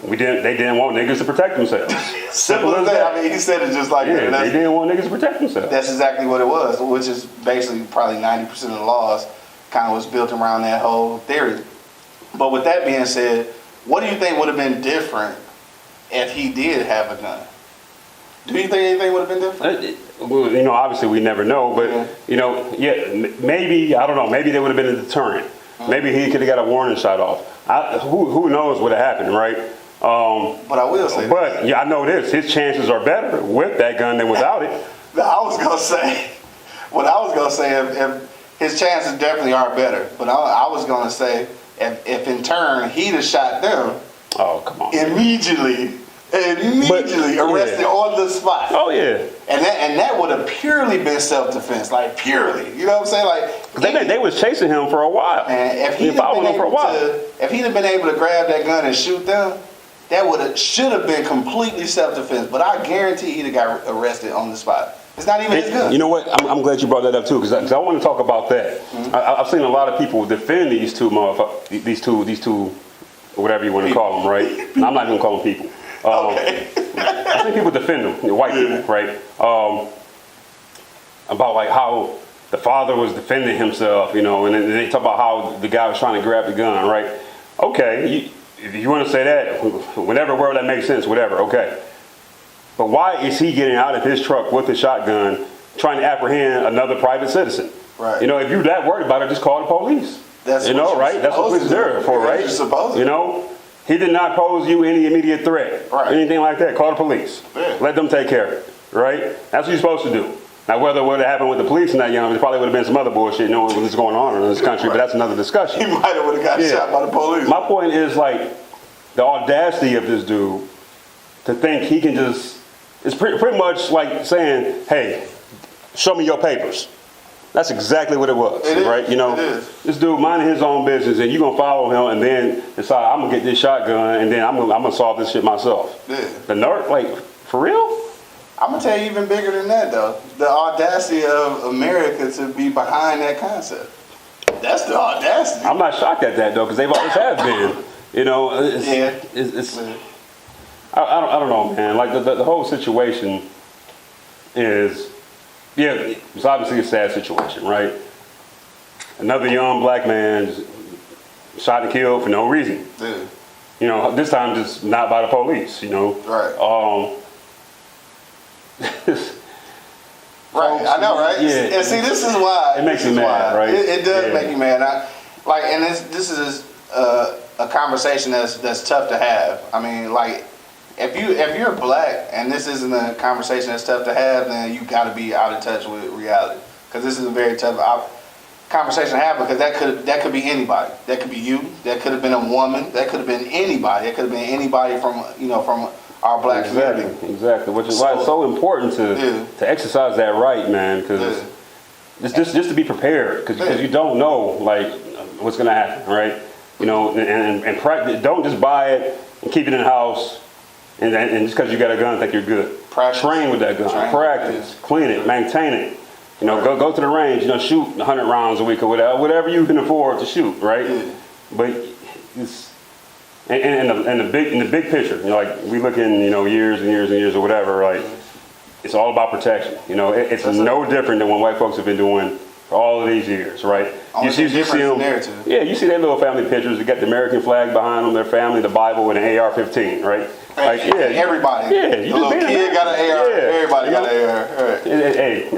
They didn't want niggas to protect themselves. Simple as that. I mean, he said it just like that. They didn't want niggas to protect themselves. That's exactly what it was, which is basically probably 90% of the laws kind of was built around that whole theory. But with that being said, what do you think would have been different if he did have a gun? Do you think anything would have been different? Well, obviously we never know, but maybe, I don't know, maybe there would have been a deterrent. Maybe he could have got a warning shot off. Who knows what happened, right? But I will say But yeah, I know this. His chances are better with that gun than without it. I was gonna say, if his chances definitely are better. But I was gonna say, if in turn he'd have shot them, oh come on, immediately arrested on the spot. Oh yeah, and that would have purely been self-defense, like purely. You know what I'm saying? Like they was chasing him for a while. And if he'd have been able to grab that gun and shoot them, that should have been completely self-defense. But I guarantee he'd have got arrested on the spot. It's not even his gun. You know what? I'm glad you brought that up too, because I want to talk about that. Mm-hmm. I've seen a lot of people defend these two motherfuckers, these two, whatever you want to call them, right? And I'm not even calling people. Okay. I think people defend them, white people, right? About like how the father was defending himself, and then they talk about how the guy was trying to grab the gun, right? Okay, if you want to say that, whatever word that makes sense, whatever, okay. But why is he getting out of his truck with a shotgun trying to apprehend another private citizen? Right. If you're that worried about it, just call the police. That's right? That's what police are there for, right? You're supposed to. He did not pose you any immediate threat, right? Anything like that. Call the police. Yeah. Let them take care of it, right? That's what you're supposed to do. Now, whether it would have happened with the police and that, there probably would have been some other bullshit, what's going on in this country, but that's another discussion. He might have got shot by the police. My point is like the audacity of this dude to think he can just. It's pretty much like saying, hey, show me your papers. That's exactly what it was, right? This dude minding his own business, and you're going to follow him and then decide, I'm going to get this shotgun, and then I'm going to solve this shit myself. Yeah. The nerve, like, for real? I'm going to tell you even bigger than that, though. The audacity of America to be behind that concept. That's the audacity. I'm not shocked at that, though, because they've always have been. It's I don't know, man. Like the whole situation is, it's obviously a sad situation, right? another young black man just shot and killed for no reason. Dude. You know, this time just not by the police. You know. Right. Right, I know, right? Yeah. And see, this is why It makes me mad, right? It does Yeah. make you mad. And this is a conversation that's tough to have. I mean, like, if you're black and this isn't a conversation that's tough to have, then you got to be out of touch with reality. Because this is a very tough conversation to have, because that could be anybody. That could be you. That could have been a woman. That could have been anybody. That could have been anybody from our black community. Exactly. Which is why it's so important to exercise that right, man. Because it's just to be prepared, because you don't know like what's gonna happen, right? You know, and practice. Don't just buy it and keep it in the house, and just because you got a gun, think you're good. Practice. Train with that gun. Practice. Clean it. Maintain it. You know, go to the range. You know, shoot 100 rounds a week or whatever you can afford to shoot, right? But it's and the big picture. You know, like we look in years and years and years or whatever. Like it's all about protection. You know, it's no different than what white folks have been doing for all of these years, right? You see them. Yeah, you see their little family pictures. They got the American flag behind them, their family, the Bible, and an AR-15. Right? Like, everybody. Yeah, the little kid got an AR. Yeah. Everybody got an AR. Right. Hey,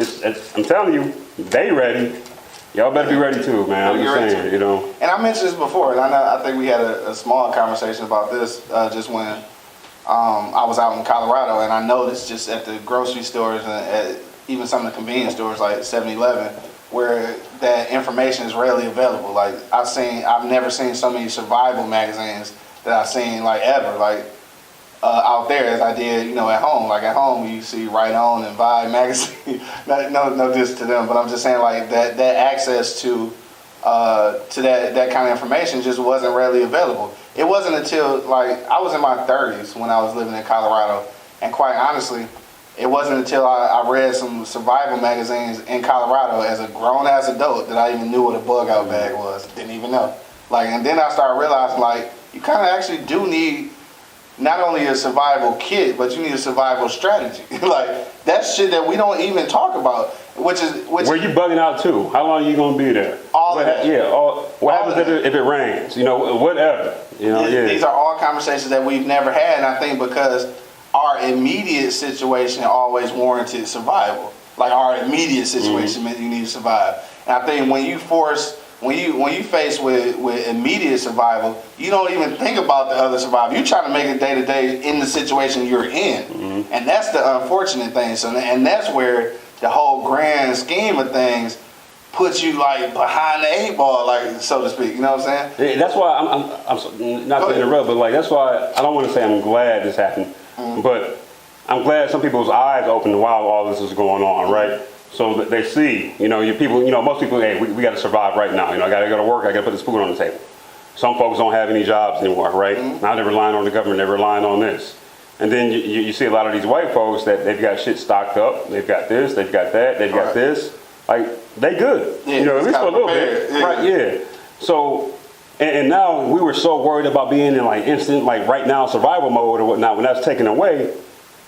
I'm telling you, they ready. Y'all better be ready too, man. I'm just saying, you know. And I mentioned this before, and I think we had a small conversation about this just when I was out in Colorado, and I noticed just at the grocery stores and at even some of the convenience stores like 7-Eleven, where that information is readily available. Like I've never seen so many survival magazines that I've seen like ever. Like out there as I did, at home. Like at home, you see Right On and Vibe magazine. no diss to them, but I'm just saying like that access to that kind of information just wasn't readily available. It wasn't until like I was in my 30s when I was living in Colorado, and quite honestly, it wasn't until I read some survival magazines in Colorado as a grown ass adult that I even knew what a bug out bag was. Didn't even know. Like, and then I started realizing like you kind of actually do need not only a survival kit, but you need a survival strategy. Like that's shit that we don't even talk about. Which where you bugging out too? How long are you gonna be there? All of that. What happens if it rains? Whatever. These are all conversations that we've never had, and I think because our immediate situation always warranted survival. Like our immediate situation meant you need to survive. And I think when you face with immediate survival, you don't even think about the other survival. You're trying to make it day to day in the situation you're in, and that's the unfortunate thing. So, and that's where the whole grand scheme of things puts you like behind the 8 ball, like so to speak. You know what I'm saying? Yeah, that's why I'm not to interrupt, but like that's why I don't want to say I'm glad this happened, but I'm glad some people's eyes opened while all this is going on, right? So that they see, most people, hey, we got to survive right now. I got to go to work. I got to put this food on the table. Some folks don't have any jobs anymore, right? Now they're relying on the government. They're relying on this. And then you see a lot of these white folks that they've got shit stocked up. They've got this. They've got that. They've got this. Like they good. Yeah, at least for a little bit, right? Yeah. So. And now we were so worried about being in like instant, like right now survival mode or whatnot. When that's taken away,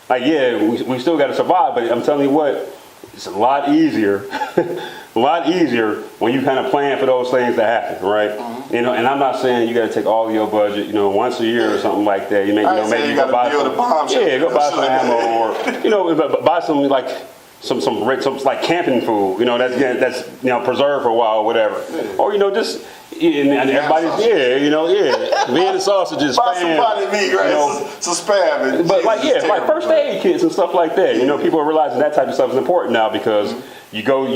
like we still got to survive. But I'm telling you what, it's a lot easier, when you kind of plan for those things to happen, right? And I'm not saying you got to take all of your budget, once a year or something like that. Maybe go buy some ammo, or buy some like some like camping food, that's preserved for a while or whatever, or just. And everybody's me and the sausages, buy some body meat, right? Some spam, but like first aid kits and stuff like that. People are realizing that type of stuff is important now because you go,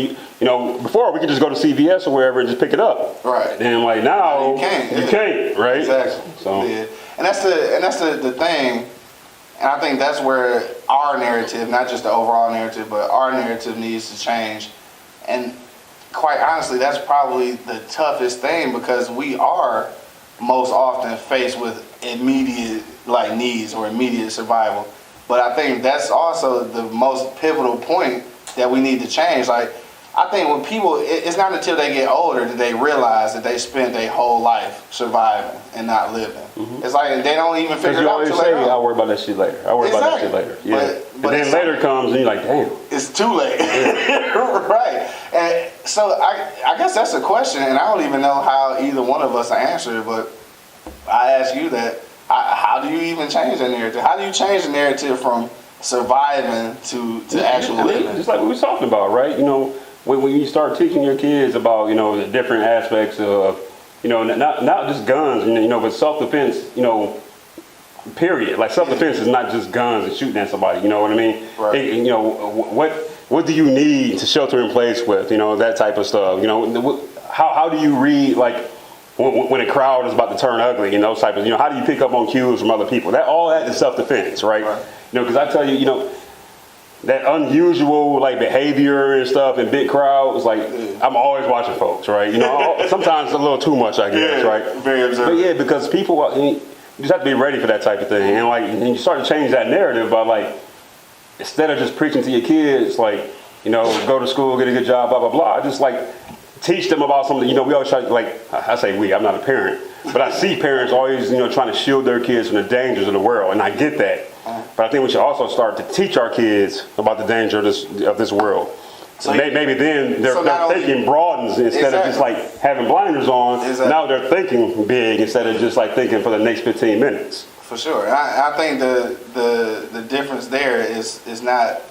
before we could just go to CVS or wherever and just pick it up, right? And like now you can't, right? Exactly. So and that's the thing, and I think that's where our narrative, not just the overall narrative, but our narrative needs to change. And quite honestly, that's probably the toughest thing because we are most often faced with immediate like needs or immediate survival. But I think that's also the most pivotal point that we need to change. Like I think when people, it's not until they get older that they realize that they spent their whole life surviving and not living. It's like they don't even figure it out till later. I'll worry about that shit later. I'll worry about that shit later. Yeah. But then later comes and you're like, damn. It's too late. Right. So I guess that's a question, and I don't even know how either one of us answer it. But I ask you that: how do you even change the narrative? How do you change the narrative from surviving to actual living? Just like we were talking about, right? When you start teaching your kids about the different aspects of not just guns, but self-defense, period. Like self-defense is not just guns and shooting at somebody. You know what I mean? Right. What do you need to shelter in place with? That type of stuff. How do you read like when a crowd is about to turn ugly? Type of how do you pick up on cues from other people? All that is self-defense, right? Because I tell you, that unusual like behavior and stuff in big crowds, like I'm always watching folks, right? Sometimes a little too much, I guess, right? Very observant. But yeah, because people, you just have to be ready for that type of thing, and you start to change that narrative by like instead of just preaching to your kids, like go to school, get a good job, blah blah blah, just like teach them about something. We always try to, like I say we. I'm not a parent, but I see parents always trying to shield their kids from the dangers of the world, and I get that. But I think we should also start to teach our kids about the danger of this world. So maybe then their thinking broadens instead of just like having blinders on. Exactly. Now they're thinking big instead of just like thinking for the next 15 minutes. For sure. I think the difference there is not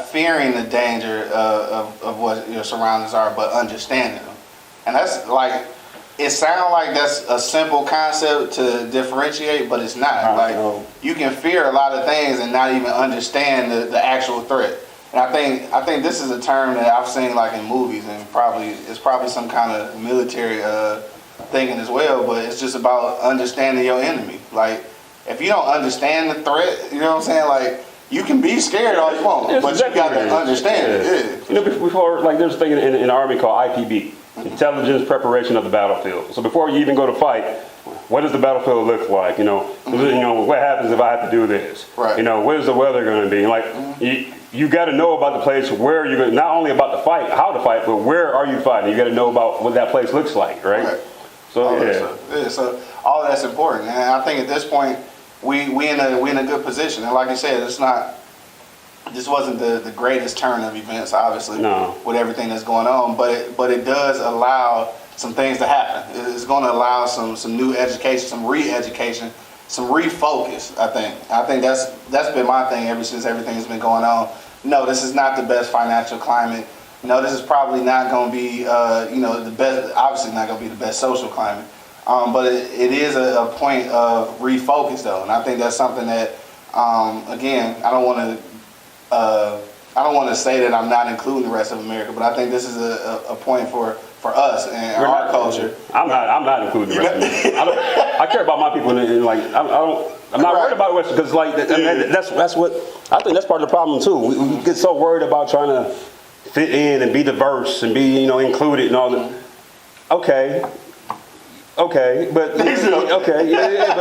fearing the danger of what your surroundings are, but understanding them. And that's like, it sounds like that's a simple concept to differentiate, but it's not. You can fear a lot of things and not even understand the actual threat. And I think this is a term that I've seen like in movies, and it's probably some kind of military thinking as well. But it's just about understanding your enemy. Like if you don't understand the threat, you know what I'm saying? Like you can be scared all you want, but you got to understand it. Yeah. Before like there's a thing in the Army called IPB. Intelligence preparation of the battlefield. So before you even go to fight, what does the battlefield look like? What happens if I have to do this? Right. What is the weather going to be? Like you got to know about the place where you're going. Not only about the fight, how to fight, but where are you fighting? You got to know about what that place looks like, right? So So all that's important, and I think at this point we in a good position. And like you said, this wasn't the greatest turn of events, obviously, with everything that's going on, but it does allow some things to happen. It's going to allow some new education, some re-education, some refocus. I think that's been my thing ever since everything has been going on. No, this is not the best financial climate. No, this is probably not going to be the best. Obviously, not going to be the best social climate. But it is a point of refocus, though, and I think that's something that again, I don't want to say that I'm not including the rest of America, but I think this is a point for us and our culture. I'm not including the rest of America. I care about my people, and like I'm not worried about the rest because like that's what I think that's part of the problem too. We get so worried about trying to fit in and be diverse and be included and all that. Okay, but but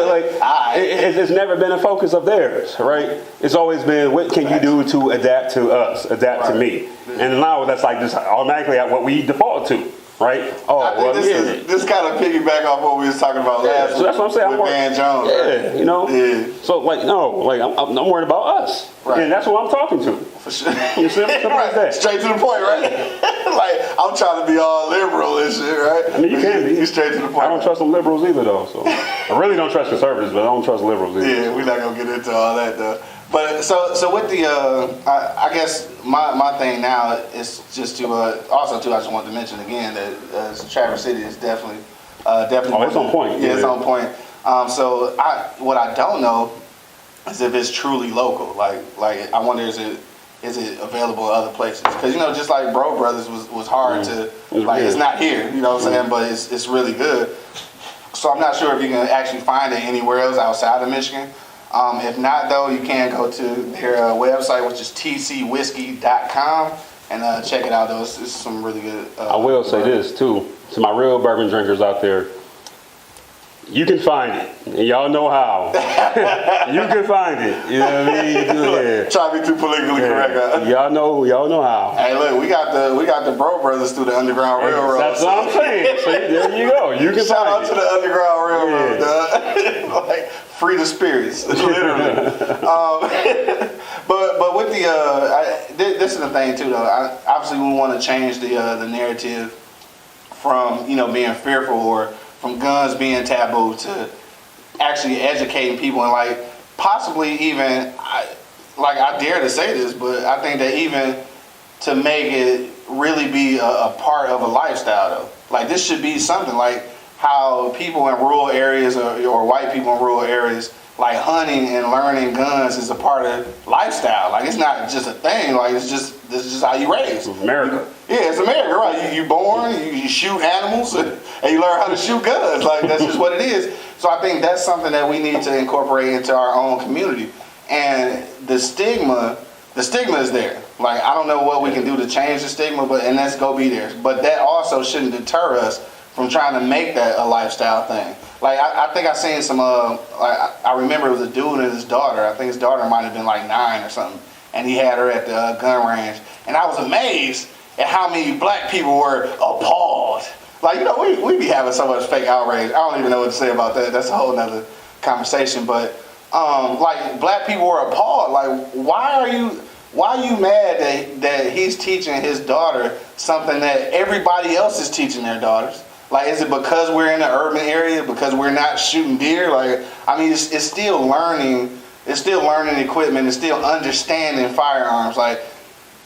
like it's never been a focus of theirs, right? It's always been what can you do to adapt to us, adapt to me, and now that's like just automatically what we default to, right? This kind of piggyback off what we was talking about last week. So that's what I'm saying. With Van Jones. Yeah. So like I'm worried about us, and that's what I'm talking to. For sure. You see, right. That. Straight to the point, right? Like I'm trying to be all liberal and shit, right? I mean, you can be. You straight to the point. I don't trust them liberals either, though. So I really don't trust conservatives, but I don't trust liberals either. Yeah, we're not gonna get into all that though. But so with the I guess my thing now is just to also too I just wanted to mention again that Traverse City is definitely. Oh, it's on point. Yeah, it's on point. So what I don't know is if it's truly local. Like I wonder is it available in other places? Because just like Bro Brothers was hard to it's not here. You know what I'm saying? But it's really good. So I'm not sure if you can actually find it anywhere else outside of Michigan. If not, though, you can go to their website, which is tcwhiskey.com, and check it out. Though it's some really good. I will say this too to my real bourbon drinkers out there. You can find it, and y'all know how. You can find it. You know what I mean? Yeah. Try to be too politically correct. Huh? Y'all know how. Hey, look, we got the Bro Brothers through the Underground Railroad. That's what I'm saying. See, there you go. You can Shout find out it. to the Underground Railroad. Like free the spirits, literally. But with this is the thing too, though. Obviously, we want to change the narrative from being fearful or from guns being taboo to actually educating people and like possibly even I dare to say this, but I think that even to make it really be a part of a lifestyle though. Like this should be something like how people in rural areas or white people in rural areas, like hunting and learning guns is a part of lifestyle. Like it's not just a thing. Like this is just how you raise. America. Yeah, it's America, right? You born, you shoot animals, and you learn how to shoot guns. Like that's just what it is. So I think that's something that we need to incorporate into our own community. And the stigma is there. Like I don't know what we can do to change the stigma, and let's go be there. But that also shouldn't deter us from trying to make that a lifestyle thing. Like I think I seen some I remember it was a dude and his daughter. I think his daughter might have been like 9 or something, and he had her at the gun range, and I was amazed at how many black people were appalled. Like we be having so much fake outrage. I don't even know what to say about that. That's a whole nother conversation. But like black people were appalled. Like why are you mad that he's teaching his daughter something that everybody else is teaching their daughters? Like, is it because we're in an urban area? Because we're not shooting deer? Like, I mean, it's still learning. It's still learning equipment. It's still understanding firearms. Like,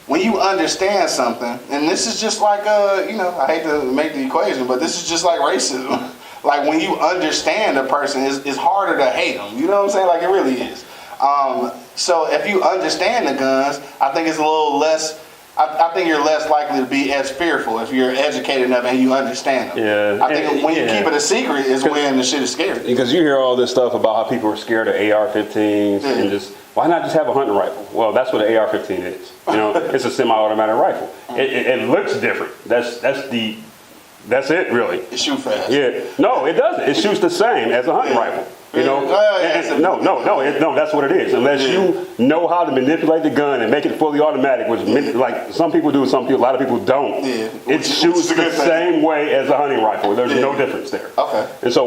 when you understand something, and this is just like, I hate to make the equation, but this is just like racism. Like, when you understand a person, it's harder to hate them. You know what I'm saying? Like, it really is. So if you understand the guns, I think it's a little less. I think you're less likely to be as fearful if you're educated enough and you understand them. Yeah. I think when you keep it a secret is when the shit is scary. Because you hear all this stuff about how people are scared of AR-15s and just, why not just have a hunting rifle? Well, that's what an AR-15 is. It's a semi-automatic rifle. It looks different. That's it really. It shoots fast. Yeah. No, it doesn't. It shoots the same as a hunting rifle. No, that's what it is. Unless you know how to manipulate the gun and make it fully automatic, which like some people do, a lot of people don't. Yeah. It shoots the same way as a hunting rifle. There's no difference there. Okay. And so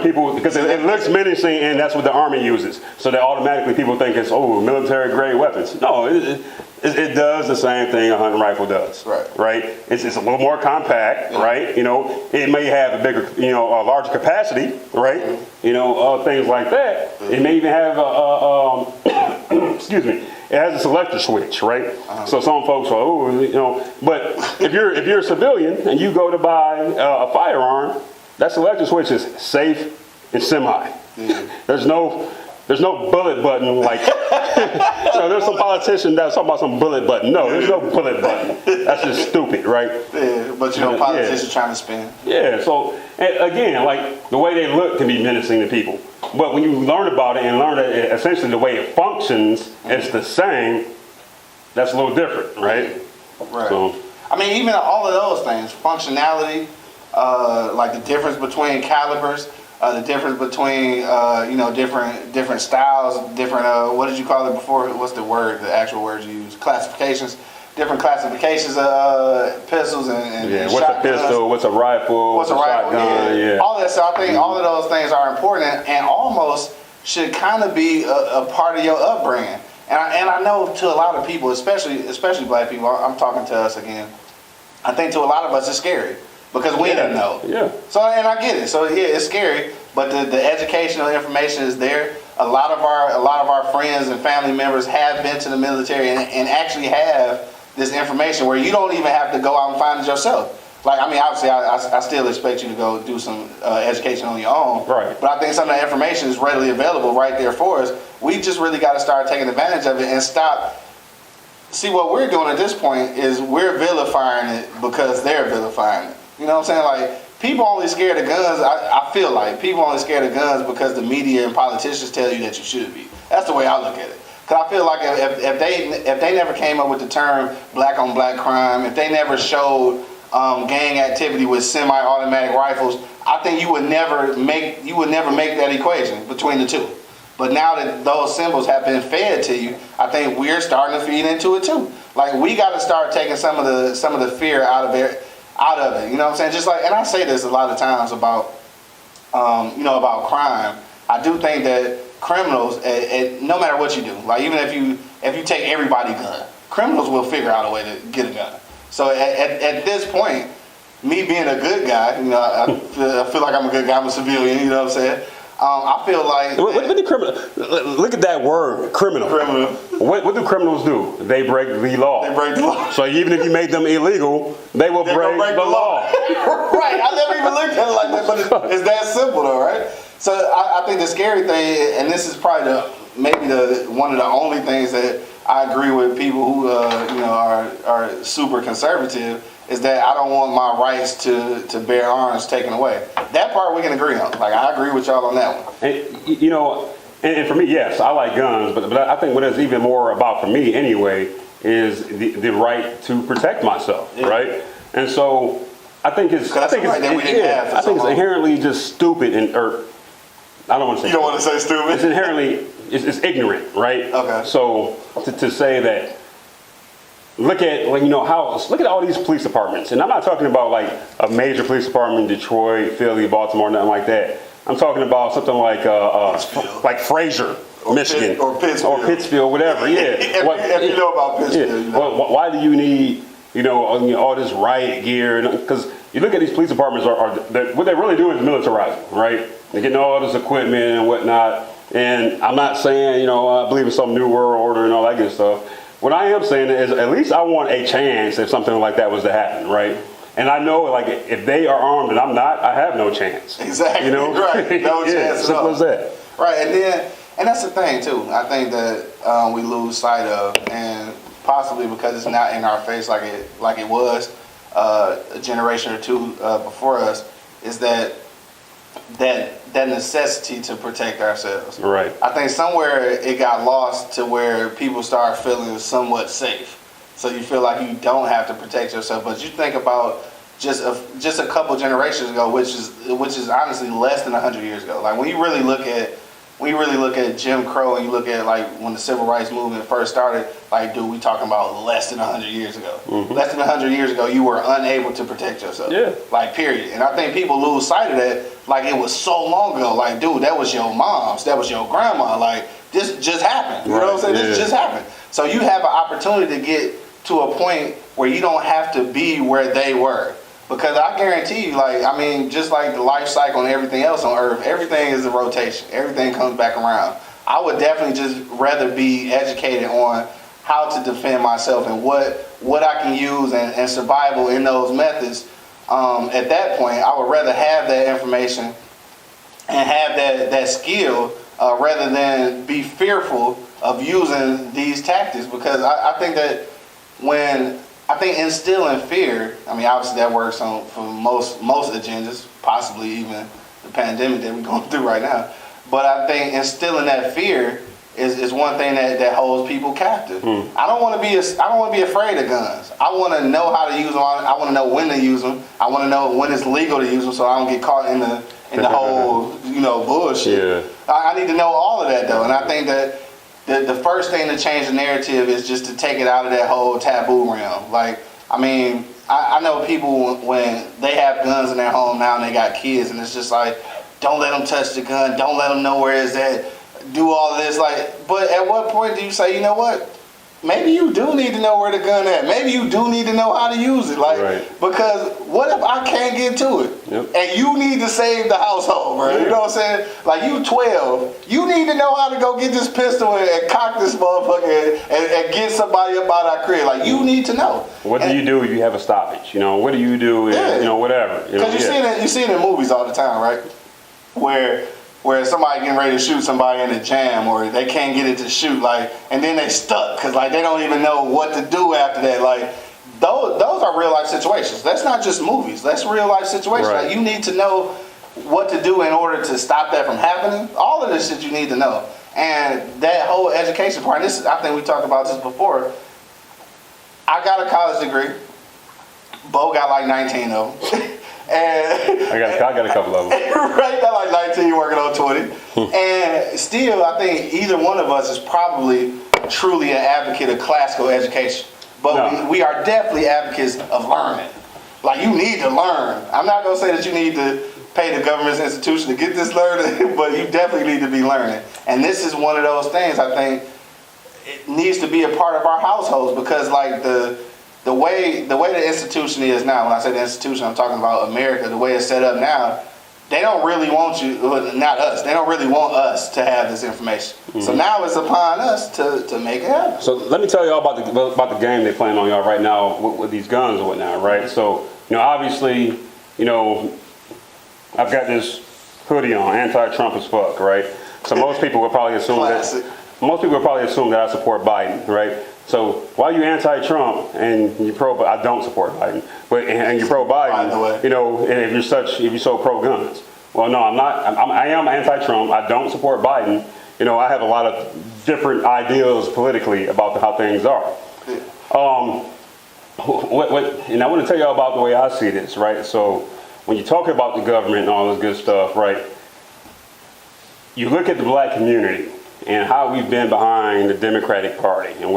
people, because it looks menacing and that's what the Army uses. So that automatically people think it's, military grade weapons. No, it does the same thing a hunting rifle does. Right? It's a little more compact, right? It may have a bigger, a larger capacity, right? Things like that. It may even have excuse me, it has a selector switch, right? So some folks are, but if you're a civilian and you go to buy a firearm, that selector switch is safe and semi. There's no bullet button like. There's some politician that's talking about some bullet button. No, there's no bullet button. That's just stupid, right? Yeah, but politicians trying to spin. Yeah. So again, like the way they look can be menacing to people, but when you learn about it and learn that essentially the way it functions, it's the same. That's a little different, right? Right. So, I mean, even all of those things, functionality, like the difference between calibers. The difference between different styles, different what did you call it before? What's the word? The actual word you use? Classifications. Different classifications of pistols and what's shotguns. A pistol? What's a rifle? What's a rifle? Shotgun? Yeah. All that stuff. I think all of those things are important and almost should kind of be a part of your upbringing. And I know to a lot of people, especially black people, I'm talking to us again. I think to a lot of us it's scary. Because we didn't know. Yeah. So, and I get it. So yeah, it's scary, but the educational information is there. A lot of our friends and family members have been to the military and actually have this information where you don't even have to go out and find it yourself. Like, I mean, obviously, I still expect you to go do some education on your own. Right. But I think some of that information is readily available right there for us. We just really got to start taking advantage of it and stop. See, what we're doing at this point is we're vilifying it because they're vilifying it. You know what I'm saying? Like, people only scared of guns. I feel like people only scared of guns because the media and politicians tell you that you should be. That's the way I look at it. Because I feel like if they never came up with the term black on black crime, if they never showed gang activity with semi-automatic rifles, I think you would never make that equation between the two. But now that those symbols have been fed to you, I think we're starting to feed into it too. Like, we got to start taking some of the fear out of it. You know what I'm saying? Just like, and I say this a lot of times about crime. I do think that criminals, no matter what you do, like even if you take everybody's gun, criminals will figure out a way to get a gun. So at this point, me being a good guy, you know, I feel like I'm a good guy. I'm a civilian. You know what I'm saying? I feel like what do criminal? Look at that word, criminal. Criminal. What do criminals do? They break the law. They break the law. So even if you make them illegal, they will break the law. Right. I never even looked at it like that, but it's that simple though, right? So I think the scary thing, and this is probably one of the only things that I agree with people who are super conservative, is that I don't want my rights to bear arms taken away. That part we can agree on. Like, I agree with y'all on that one. And, you know, and for me, yes, I like guns, but I think what it's even more about for me anyway is the right to protect myself, right? And so I think it's inherently just stupid I don't want to say. You don't want to say stupid? It's inherently it's ignorant, right? Okay. So to say that. Look at all these police departments, and I'm not talking about like a major police department in Detroit, Philly, Baltimore, nothing like that. I'm talking about something like Fraser, Michigan, or Pittsfield, whatever. Yeah. if you know about Pittsfield, you know. Well, why do you need all this riot gear? Because you look at these police departments, what they really do is militarizing, right? They're getting all this equipment and whatnot. And I'm not saying I believe in some new world order and all that good stuff. What I am saying is, at least I want a chance if something like that was to happen, right? And I know, like, if they are armed and I'm not, I have no chance. Exactly. Right. No chance at all. Simple as that. Right, and that's the thing too. I think that we lose sight of, and possibly because it's not in our face like it was a generation or two before us, is that necessity to protect ourselves. Right. I think somewhere it got lost to where people start feeling somewhat safe. So you feel like you don't have to protect yourself. But you think about just a couple generations ago, which is honestly less than 100 years ago. Like when you really look at Jim Crow and you look at like when the civil rights movement first started, like dude, we talking about less than 100 years ago. Mm-hmm. Less than 100 years ago, you were unable to protect yourself. Yeah. Like period. And I think people lose sight of that. Like it was so long ago. Like dude, that was your mom's, that was your grandma. Like this just happened. You know what I'm saying? Yeah. This just happened. So you have an opportunity to get to a point where you don't have to be where they were. Because I guarantee you, just like the life cycle and everything else on Earth, everything is a rotation. Everything comes back around. I would definitely just rather be educated on how to defend myself and what I can use and survival in those methods. At that point, I would rather have that information and have that skill rather than be fearful of using these tactics. Because I think that instilling fear, obviously that works for most agendas, possibly even the pandemic that we're going through right now. But I think instilling that fear is one thing that holds people captive. I don't want to be afraid of guns. I want to know how to use them. I want to know when to use them. I want to know when it's legal to use them, so I don't get caught in the whole bullshit. Yeah. I need to know all of that though, and I think that the first thing to change the narrative is just to take it out of that whole taboo realm. Like, I know people when they have guns in their home now and they got kids, and it's just like, don't let them touch the gun, don't let them know where it's at, do all of this. Like, but at what point do you say, you know what? Maybe you do need to know where the gun at. Maybe you do need to know how to use it. Like, right. Because what if I can't get to it? Yep. And you need to save the household, bro. Yeah. You know what I'm saying? Like, you 12. You need to know how to go get this pistol and cock this motherfucker and get somebody up out of our crib. Like, you need to know. What do you do if you have a stoppage? What do you do if, whatever? Because you see it in movies all the time, right? Where somebody getting ready to shoot somebody in a jam, or they can't get it to shoot, and then they stuck because they don't even know what to do after that. Those are real life situations. That's not just movies. That's real life situations. Right. You need to know what to do in order to stop that from happening. All of this shit you need to know, and that whole education part. I think we talked about this before. I got a college degree. Bo got 19 of them. And I got a couple of them. Right, got 19, working on 20. And still, I think either one of us is probably truly an advocate of classical education. But we are definitely advocates of learning. You need to learn. I'm not going to say that you need to pay the government's institution to get this learning, but you definitely need to be learning. And this is one of those things I think it needs to be a part of our households, because like the way the institution is now, when I say the institution, I'm talking about America, the way it's set up now, they don't really want you, not us, they don't really want us to have this information. Mm-hmm. So now it's upon us to make it happen. So let me tell you all about the game they're playing on y'all right now with these guns and whatnot, right? So, obviously, I've got this hoodie on, anti-Trump as fuck, right? So most people would probably assume that I support Biden, right? So while you're anti-Trump and you're I don't support Biden, and you're pro-Biden, and if you're so pro-guns. Well, no, I'm not. I am anti-Trump. I don't support Biden. I have a lot of different ideals politically about how things are. And I want to tell you all about the way I see this, right? So when you talk about the government and all this good stuff, right? You look at the black community and how we've been behind the Democratic Party and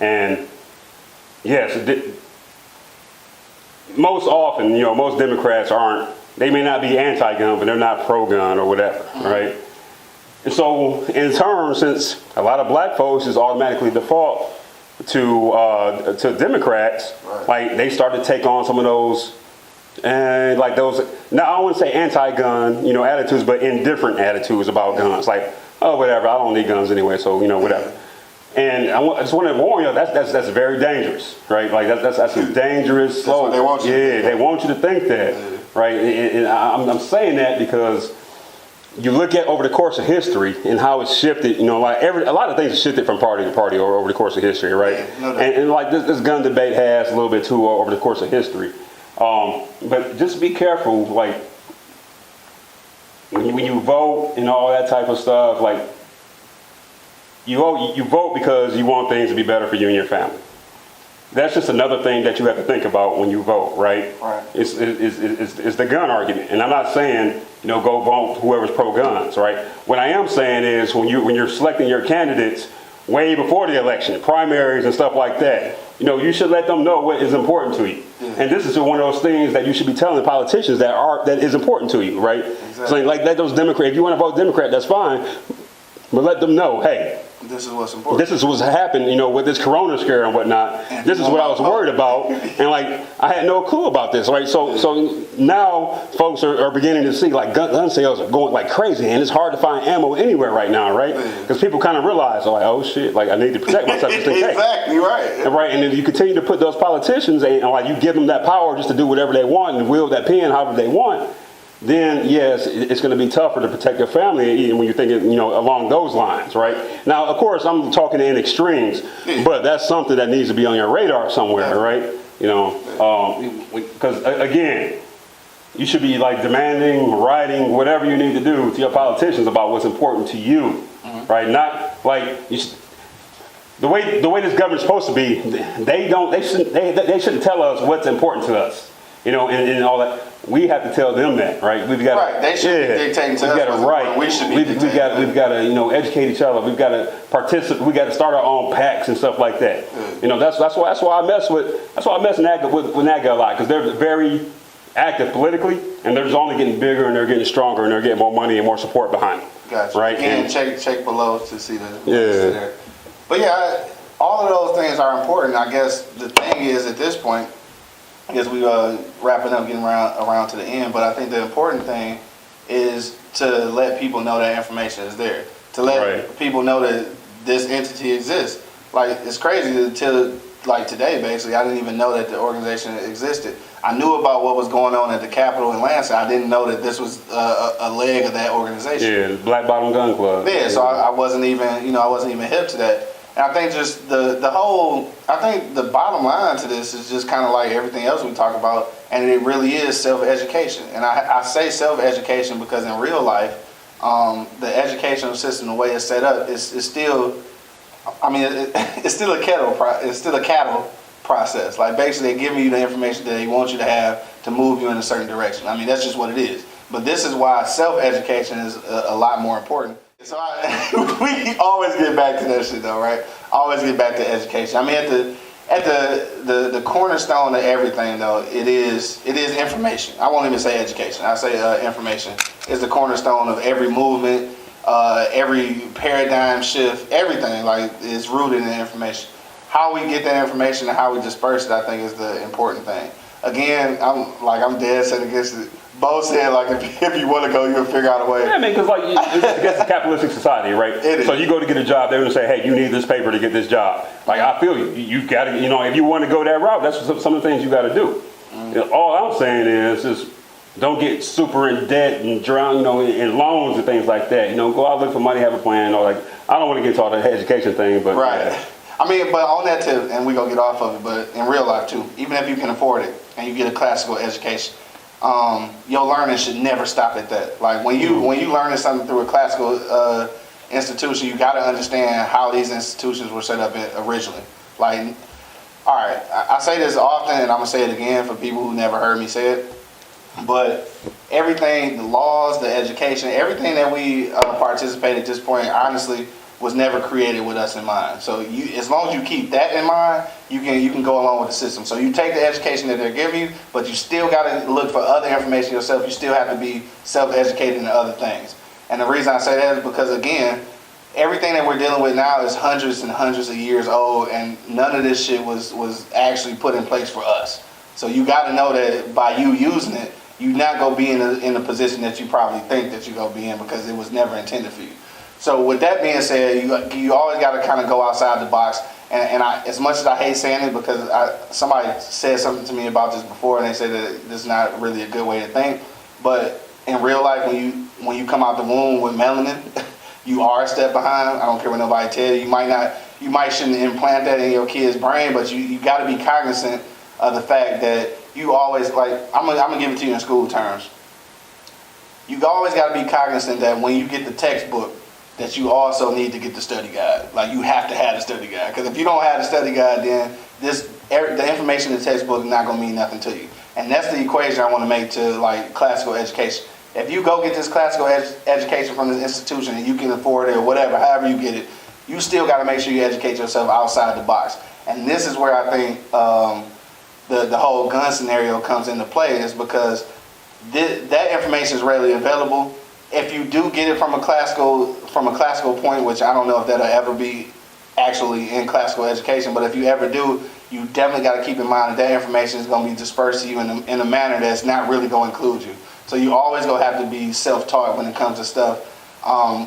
and yes, most often, most Democrats they may not be anti-gun, but they're not pro-gun or whatever, right? And so in turn, since a lot of black folks is automatically default to Democrats, right, like they start to take on some of those, and like those, now I wouldn't say anti-gun, attitudes, but indifferent attitudes about guns, like, oh, whatever, I don't need guns anyway, so, whatever. And I just want to warn you, that's very dangerous, right? Like that's a dangerous slope. That's what they want you to think. They want you to think that, right? And I'm saying that because you look at over the course of history and how it's shifted, like a lot of things have shifted from party to party over the course of history, right? And like this gun debate has a little bit too over the course of history. But just be careful, like when you vote and all that type of stuff, like you vote because you want things to be better for you and your family. That's just another thing that you have to think about when you vote, right? Right. It's the gun argument, and I'm not saying go vote whoever's pro-guns, right? What I am saying is when you're selecting your candidates way before the election, primaries and stuff like that, you should let them know what is important to you. Yeah. And this is one of those things that you should be telling politicians that is important to you, right? Exactly. So like let those Democrats, if you want to vote Democrat, that's fine, but let them know, hey, this is what's important. This is what's happened, with this corona scare and whatnot. This is what I was worried about, and like I had no clue about this, right? So now folks are beginning to see like gun sales are going like crazy, and it's hard to find ammo anywhere right now, right? Because people kind of realize, like, oh shit, like I need to protect myself just in case. Exactly right. And right, and then you continue to put those politicians and like you give them that power just to do whatever they want and wield that pen however they want. Then yes, it's going to be tougher to protect your family when you're thinking, along those lines, right? Now, of course, I'm talking in extremes, but that's something that needs to be on your radar somewhere, right? Because again, you should be like demanding, writing, whatever you need to do to your politicians about what's important to you, right? Not like the way this government's supposed to be. They shouldn't tell us what's important to us. And all that. We have to tell them that, right? We've got right. They should be dictating to us. We've got to write. We should be dictating. We've got to, educate each other. We've got to participate. We got to start our own PACs and stuff like that. That's why I mess with NAGA with NAGA a lot, because they're very active politically, and they're just only getting bigger and they're getting stronger and they're getting more money and more support behind them. Gotcha. Right. And check below to see the there. But yeah, all of those things are important. I guess the thing is at this point. I guess we wrapping up, getting around to the end. But I think the important thing is to let people know that information is there. To let people know that this entity exists. Like, it's crazy until like today, basically, I didn't even know that the organization existed. I knew about what was going on at the Capitol in Lansing. I didn't know that this was a leg of that organization. Yeah, the Black Bottom Gun Club. Yeah, so I wasn't even, I wasn't even hip to that. And I think just I think the bottom line to this is just kind of like everything else we talk about, and it really is self-education. And I say self-education because in real life, the educational system, the way it's set up, is still, it's still a cattle process. Like basically they're giving you the information that they want you to have to move you in a certain direction. That's just what it is. But this is why self-education is a lot more important. So we always get back to that shit though, right? Always get back to education. at the cornerstone of everything, though, it is information. I won't even say education. I say information is the cornerstone of every movement, every paradigm shift, everything. Like, is rooted in information. How we get that information and how we disperse it, I think, is the important thing. Again, I'm dead set against it. Bo said, like, if you want to go, you'll figure out a way. Yeah, I mean, because, like, it's against the capitalistic society, right? It is. So you go to get a job, they're going to say, hey, you need this paper to get this job. Like, I feel you. You got to, if you want to go that route, that's some of the things you got to do. All I'm saying is just don't get super in debt and drown, in loans and things like that. Go out, look for money, have a plan. Like, I don't want to get into all the education thing, but. Right. Yeah. I mean, but on that tip, and we're going to get off of it, but in real life, too, even if you can afford it and you get a classical education, your learning should never stop at that. Like, when you learning something through a classical institution, you got to understand how these institutions were set up originally. Like, all right, I say this often, and I'm gonna say it again for people who never heard me say it, but everything, the laws, the education, everything that we participate at this point, honestly, was never created with us in mind. So as long as you keep that in mind, you can go along with the system. So you take the education that they're giving you, but you still got to look for other information yourself. You still have to be self-educated in other things. And the reason I say that is because, again, everything that we're dealing with now is hundreds and hundreds of years old, and none of this shit was actually put in place for us. So you got to know that by you using it, you're not going to be in a position that you probably think that you're going to be in, because it was never intended for you. So with that being said, you always got to kind of go outside the box. And as much as I hate saying it, because somebody said something to me about this before, and they said that this is not really a good way to think. But in real life, when you come out the womb with melanin, you are a step behind. I don't care what nobody tell you. You might shouldn't implant that in your kid's brain, but you got to be cognizant of the fact that you always, like, I'm gonna give it to you in school terms. You always got to be cognizant that when you get the textbook, that you also need to get the study guide. Like, you have to have the study guide, because if you don't have the study guide, then the information in the textbook is not going to mean nothing to you. And that's the equation I want to make to, like, classical education. If you go get this classical education from this institution and you can afford it or whatever, however you get it, you still got to make sure you educate yourself outside the box. And this is where I think the whole gun scenario comes into play, is because that information is readily available. If you do get it from a classical point, which I don't know if that'll ever be actually in classical education, but if you ever do, you definitely got to keep in mind that information is going to be dispersed to you in a manner that's not really going to include you. So you always going to have to be self-taught when it comes to stuff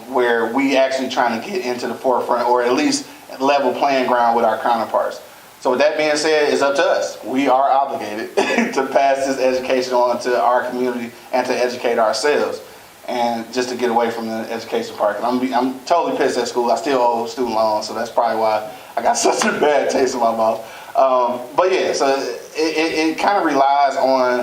where we actually trying to get into the forefront, or at least level playing ground with our counterparts. So with that being said, it's up to us. We are obligated to pass this education on to our community and to educate ourselves. And just to get away from the education part. I'm totally pissed at school. I still owe student loans, so that's probably why I got such a bad taste in my mouth. But yeah, so it kind of relies on,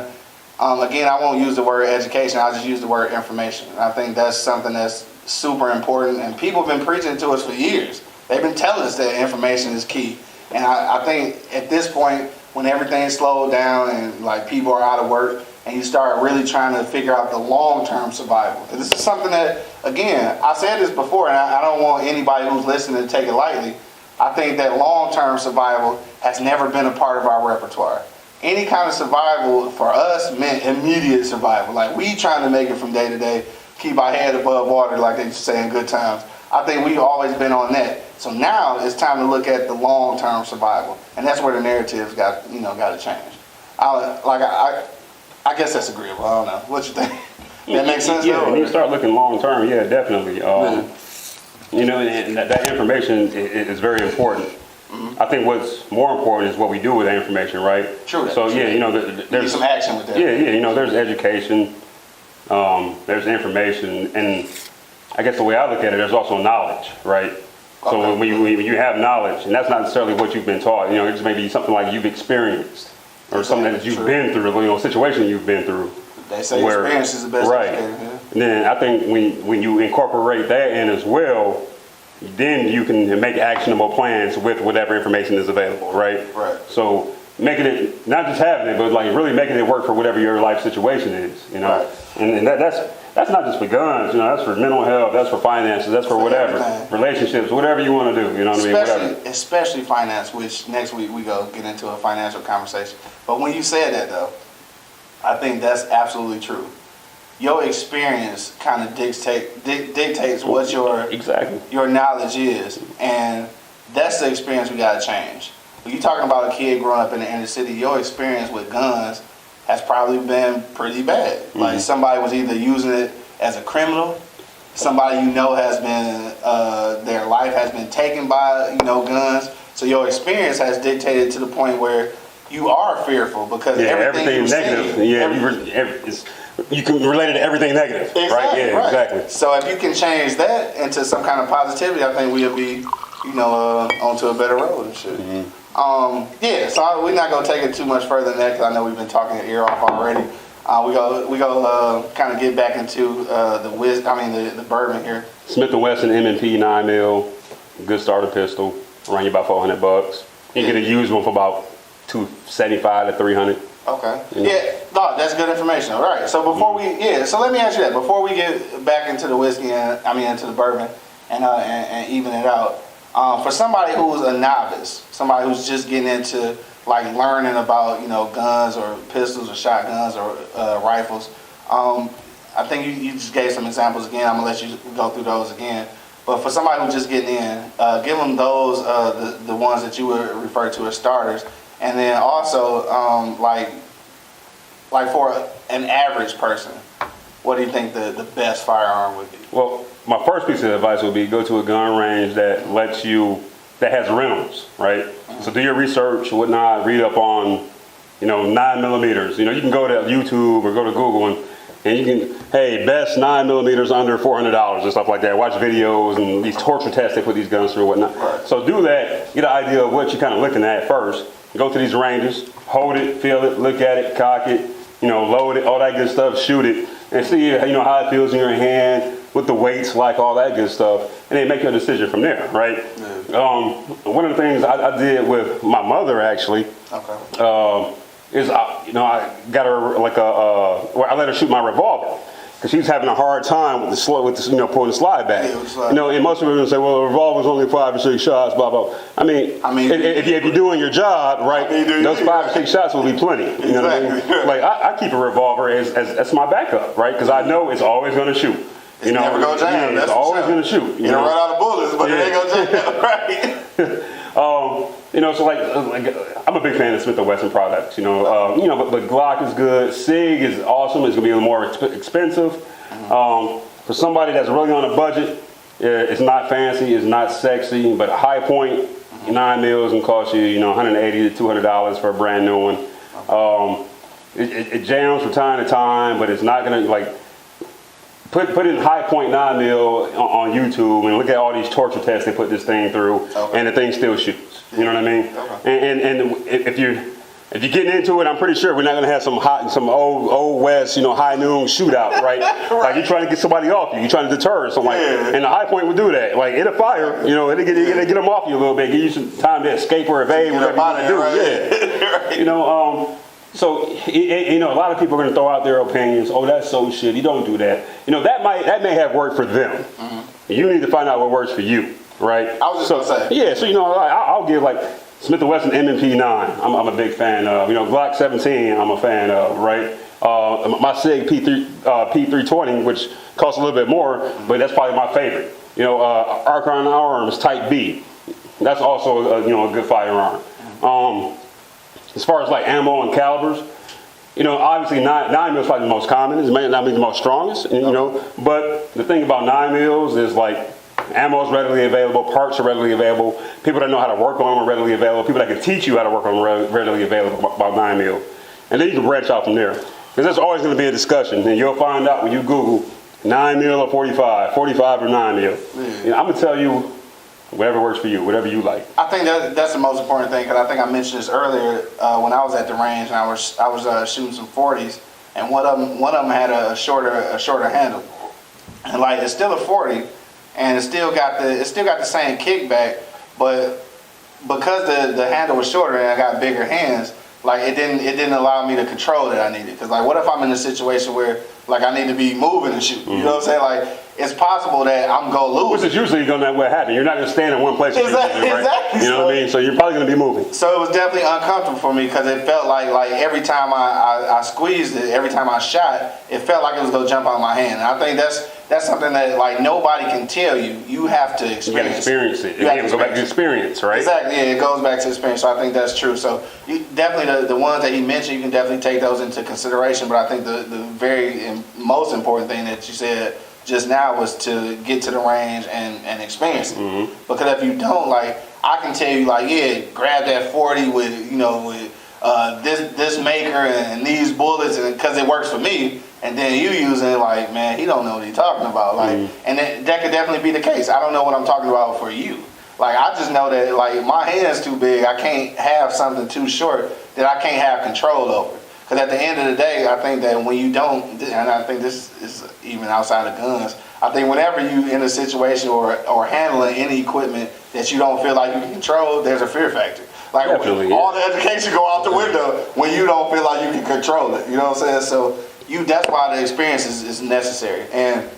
again, I won't use the word education, I'll just use the word information. And I think that's something that's super important, and people have been preaching to us for years. They've been telling us that information is key. And I think at this point, when everything's slowed down and, like, people are out of work, and you start really trying to figure out the long-term survival. And this is something that, again, I said this before, and I don't want anybody who's listening to take it lightly. I think that long-term survival has never been a part of our repertoire. Any kind of survival for us meant immediate survival. Like, we trying to make it from day to day, keep our head above water, like they used to say in good times. I think we've always been on that. So now it's time to look at the long-term survival. And that's where the narratives got to change. I guess that's agreeable. I don't know. What you think? That makes sense? Yeah, when you start looking long term, yeah, definitely. And that information is very important. Mm-hmm. I think what's more important is what we do with that information, right? True. So true. Yeah, there's some action with that. Yeah, there's education, there's information, and I guess the way I look at it, there's also knowledge, right? Okay. So when you have knowledge, and that's not necessarily what you've been taught, it just may be something like you've experienced. Or something that you've been through, situation you've been through. They say experience is the best educator. Yeah. And then I think when you incorporate that in as well, then you can make actionable plans with whatever information is available, right? Right. So making it, not just having it, but like really making it work for whatever your life situation is, Right. And That's not just for guns, that's for mental health, that's for finances, that's for whatever. Everything. Relationships, whatever you want to do, you know what I mean? Whatever. Especially finance, which next week we go get into a financial conversation. But when you said that though, I think that's absolutely true. Your experience kind of dictates what your knowledge is, and that's the experience we got to change. When you're talking about a kid growing up in the inner city, your experience with guns has probably been pretty bad. Mm-hmm. Like somebody was either using it as a criminal, somebody has been their life has been taken by guns. So your experience has dictated to the point where you are fearful because everything negative. You can relate it to everything negative, exactly, right? Yeah, right. Exactly. So if you can change that into some kind of positivity, I think we'll be, onto a better road and shit. Mm-hmm. So we're not gonna take it too much further than that because I know we've been talking your ear off already. We go kind of get back into the bourbon here. Smith & Wesson M&P 9mm, good starter pistol, run you about $400. You can get a used one for about $275 to $300. Okay. Yeah, no, that's good information. All right. So before so let me ask you that. Before we get back into the whiskey into the bourbon and even it out, for somebody who's a novice, somebody who's just getting into like learning about guns or pistols or shotguns or rifles, I think you just gave some examples again. I'm gonna let you go through those again. But for somebody who's just getting in, give them those the ones that you would refer to as starters. And then also, like for an average person, what do you think the best firearm would be? Well, my first piece of advice would be go to a gun range that has rentals, right? Mm-hmm. So do your research, whatnot, read up on, 9mm. You can go to YouTube or go to Google and you can, best 9mm under $400 and stuff like that. Watch videos and these torture tests they put these guns through and whatnot. Right. So do that, get an idea of what you're kind of looking at first. Go to these ranges, hold it, feel it, look at it, cock it, load it, all that good stuff, shoot it, and see how it feels in your hand, what the weight's like, all that good stuff, and then make your decision from there, right? Yeah. One of the things I did with my mother actually, is I got her I let her shoot my revolver. Because she was having a hard time with pulling the slide back. Yeah, and most people are going to say, well, a revolver's only 5 or 6 shots, blah, blah. I mean if you're doing your job, right, those 5 or 6 shots will be plenty. You know what I mean? Like, I keep a revolver as my backup, right? Because I know it's always going to shoot. It's never going to jam. Yeah, it's always going to shoot. You run out of bullets, but it ain't going to jam, right? So like I'm a big fan of Smith & Wesson products, but Glock is good. SIG is awesome. It's gonna be a little more expensive. For somebody that's really on a budget, it's not fancy, it's not sexy, but a high point 9mm can cost you, $180 to $200 for a brand new one. It jams from time to time, but it's not gonna Put in high point 9mm on YouTube and look at all these torture tests they put this thing through, and the thing still shoots. You know what I mean? Okay. And if you're getting into it, I'm pretty sure we're not gonna have some old west, high noon shootout, right? Like you're trying to get somebody off you, you're trying to deter something and the high point would do that. Like it'll fire, it'll get them off you a little bit, give you some time to escape or evade, whatever you want to do. Right. Yeah. So, a lot of people are going to throw out their opinions. Oh, that's so shit. You don't do that. That may have worked for them. Mm-hmm. You need to find out what works for you, right? I was just going to say. Yeah, so, I'll give Smith & Wesson M&P 9. I'm a big fan of. Glock 17, I'm a fan of, right? My SIG P320, which costs a little bit more, but that's probably my favorite. Archon Arms Type B. That's also, a good firearm. As far as ammo and calibers, obviously 9mm is probably the most common. It may not be the most strongest, but the thing about 9mm is ammo is readily available, parts are readily available, people that know how to work on them are readily available, people that can teach you how to work on them are readily available about 9mm. And then you can branch out from there. Because there's always going to be a discussion, and you'll find out when you Google 9mm or 45 or 9mm. I'm going to tell you, whatever works for you, whatever you like. I think that's the most important thing, because I think I mentioned this earlier when I was at the range and I was shooting some 40s, and one of them had a shorter handle, and it's still a 40, and it still got the same kickback, but because the handle was shorter and I got bigger hands, it didn't allow me the control that I needed. Because what if I'm in a situation where like I need to be moving and shooting. You know what I'm saying? Like it's possible that I'm gonna lose. Which is usually gonna what happen. You're not gonna stand in one place. Exactly. Right? Exactly. You know what I mean? So you're probably gonna be moving. So it was definitely uncomfortable for me because it felt like every time I squeezed it, every time I shot, it felt like it was gonna jump out of my hand. And I think that's something that like nobody can tell you. You have to experience. You gotta experience it. You have to go back to experience, right? Exactly. Yeah, it goes back to experience. So I think that's true. So you definitely the ones that he mentioned, you can definitely take those into consideration. But I think the very most important thing that you said just now was to get to the range and experience it. Mm-hmm. Because if you don't, like, I can tell you, like, yeah, grab that 40 with this maker and these bullets, and because it works for me. And then you using it like, man, he don't know what he's talking about. Like, and that could definitely be the case. I don't know what I'm talking about for you. Like, I just know that, like, my hand's too big. I can't have something too short that I can't have control over. Because at the end of the day, I think that when you don't, and I think this is even outside of guns, I think whenever you in a situation or handling any equipment that you don't feel like you can control, there's a fear factor. Like, all the education go out the window when you don't feel like you can control it. You know what I'm saying? So that's why the experience is necessary. And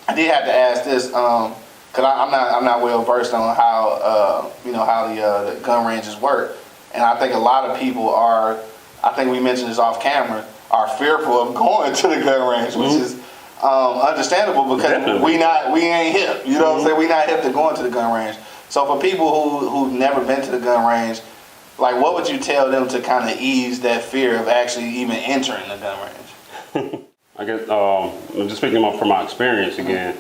I did have to ask this, because I'm not well versed on how the gun ranges work. And I think a lot of people are, I think we mentioned this off camera, are fearful of going to the gun range, which is understandable because we ain't hip. You know what I'm saying? We not hip to going to the gun range. So for people who've never been to the gun range, like, what would you tell them to kind of ease that fear of actually even entering the gun range? I guess I'm just speaking from my experience again.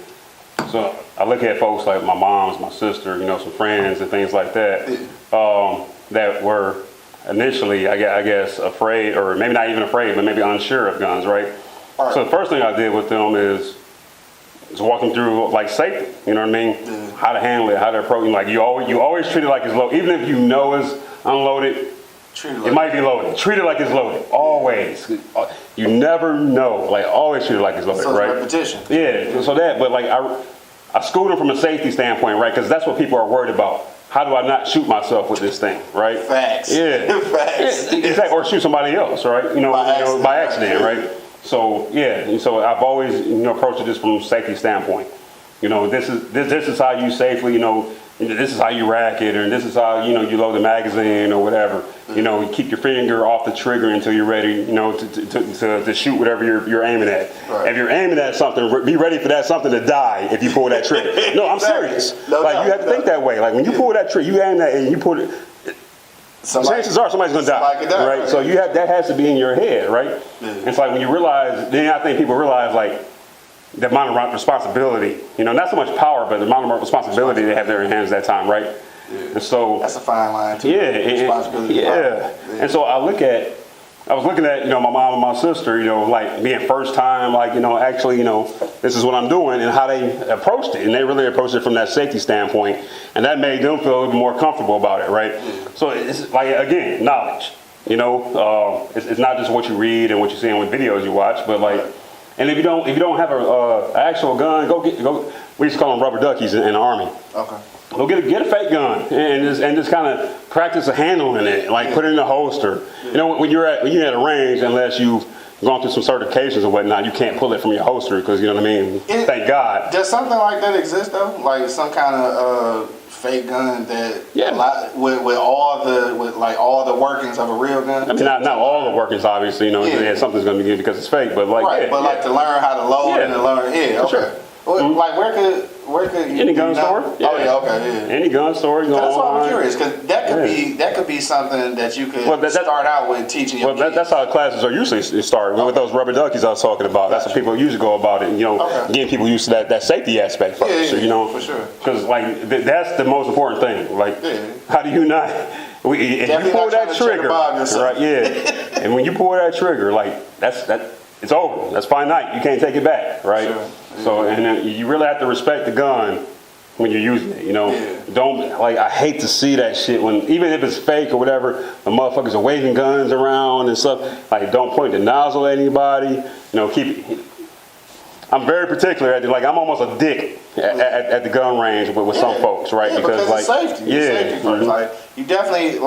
So I look at folks like my mom's, my sister, some friends and things like that, that were initially, I guess, afraid, or maybe not even afraid, but maybe unsure of guns, right? So the first thing I did with them is walk them through like safety. You know what I mean? How to handle it, how to approach it. Like you always treat it like it's loaded, even if you know it's unloaded. It might be loaded. Treat it like it's loaded. Always. You never know. Like, always treat it like it's loaded, so right? Repetition. Yeah. So but like I schooled them from a safety standpoint, right? Because that's what people are worried about. How do I not shoot myself with this thing, right? Facts. Yeah. Facts. Yeah, exactly. Or shoot somebody else, right? By accident, right? So yeah. And so I've always approached this from a safety standpoint. This is how you safely, this is how you rack it, or this is how you load the magazine or whatever. You keep your finger off the trigger until you're ready, to shoot whatever you're aiming at. Right. If you're aiming at something, be ready for that something to die if you pull that trigger. No, I'm serious. You have to think that way. Like when you pull that trigger, you aim that and you pull it. Chances are somebody's gonna die, right? So that has to be in your head, right? Yeah. It's like when you realize, then I think people realize like the amount of responsibility, not so much power, but the amount of responsibility they have in their hands that time, right? Yeah. And so that's a fine line too. Yeah, responsibility. And so I was looking at my mom and my sister, like being first time, like actually, this is what I'm doing, and how they approached it, and they really approached it from that safety standpoint, and that made them feel more comfortable about it, right? Yeah. So it's like, again, knowledge. It's not just what you read and what you see in videos you watch, but like. And if you don't have an actual gun, we used to call them rubber duckies in the Army. Okay. Go get a fake gun and just kind of practice handling it, like put it in a holster. Yeah. When you're at a range, unless you've gone through some certifications or whatnot, you can't pull it from your holster because you know what I mean. Thank God. Does something like that exist though? Like some kind of fake gun that with all the workings of a real gun? I mean, not all the workings, obviously. Something's going to be good because it's fake, but like like to learn how to load and to learn. Yeah, okay. Sure. Like where could you, any gun store? Yeah. Oh yeah, okay, yeah. Any gun store. That's why I'm curious because that could be something that you could start out with teaching your kids. That's how classes are usually started with those rubber duckies I was talking about. That's what people usually go about it. Getting people used to that safety aspect first. Yeah, for sure. Because like that's the most important thing. Like, how do you not? If you pull that trigger, right? Yeah. And when you pull that trigger, like it's over. That's fine night. You can't take it back, right? Sure. So, and then you really have to respect the gun when you're using it, Don't, I hate to see that shit even if it's fake or whatever, the motherfuckers are waving guns around and stuff. Like, don't point the nozzle at anybody. I'm very particular I'm almost a dick at the gun range with some folks, right? Yeah, because it's safety. It's safety first. Like, you definitely,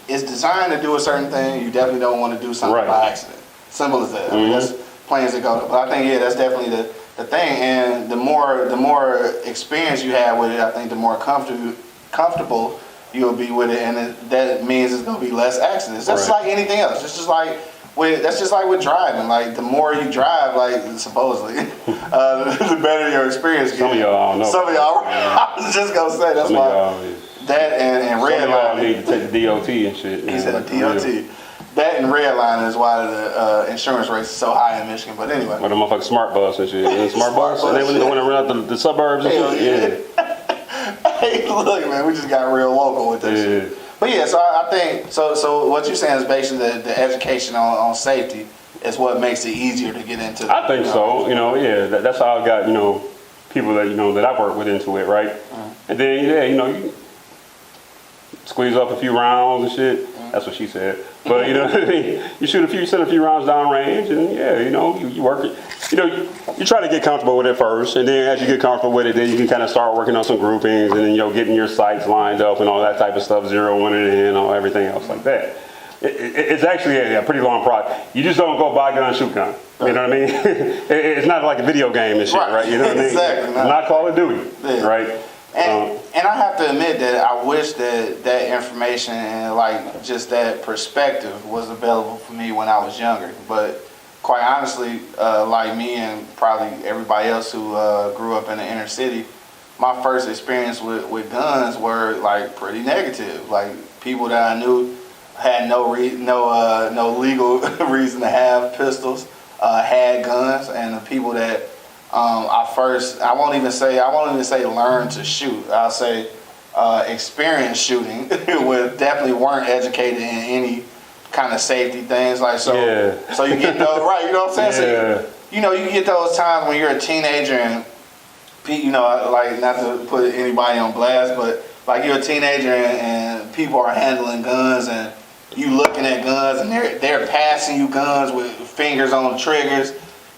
it's designed to do a certain thing. You definitely don't want to do something by accident. Simple as that. I mean, that's planes that go. But I think that's definitely the thing. And the more experience you have with it, I think the more comfortable you'll be with it, and that means it's gonna be less accidents. That's just like anything else. It's just like with driving. Like the more you drive, like supposedly, the better your experience gets. Some of y'all don't know. Some of y'all. I was just gonna say that's why. That and red line. line. Need to take the DOT and shit. He said DOT. That and red line is why the insurance rates are so high in Michigan. But anyway. Or the motherfucking smart bus and shit. Smart bus. And they want to run out the suburbs and shit. Yeah. Hey, look, man, we just got real local with this shit. But yeah, so I think, so what you're saying is basically the education on safety is what makes it easier to get into. I think so. That's how I got, people that, that I've worked with into it, right? And then, you squeeze up a few rounds and shit. That's what she said. But you send a few rounds down range, and you work it. You try to get comfortable with it first, and then as you get comfortable with it, then you can kind of start working on some groupings, and then getting your sights lined up and all that type of stuff, zeroing it in, all everything else like that. It's actually a pretty long process. You just don't go buy gun, shoot gun. You know what I mean? It's not like a video game and shit, right? You know what I mean? Exactly. Not Call of Duty, right? And I have to admit that I wish that information and like just that perspective was available for me when I was younger. But quite honestly, like me and probably everybody else who grew up in the inner city, my first experience with guns were like pretty negative. Like people that I knew had no legal reason to have pistols, had guns, and the people that I won't even say learn to shoot. I'll say experience shooting definitely weren't educated in any kind of safety things. Like so you get those right. You know what I'm saying? Yeah. So you get those times when you're a teenager and like not to put anybody on blast, but like you're a teenager and people are handling guns and you looking at guns and they're passing you guns with fingers on the triggers.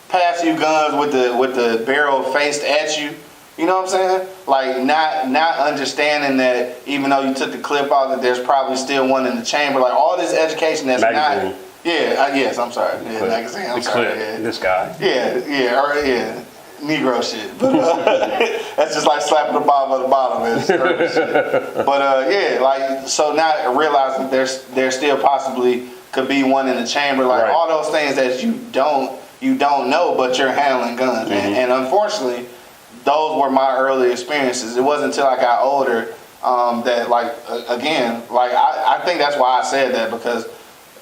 Pass you guns with the barrel faced at you. You know what I'm saying? Like not understanding that even though you took the clip out, that there's probably still one in the chamber. Like all this education that's magazine. Not. Yeah. Yes. I'm sorry. Yeah. Magazine. I'm sorry. Yeah. This guy. Yeah. Negro shit. But that's just like slapping the bottom of the bottom. Shit. But like so not realizing there still possibly could be one in the chamber. Like all those things that you don't know, but you're handling guns. And unfortunately, those were my early experiences. It wasn't until I got older that, I think that's why I said that, because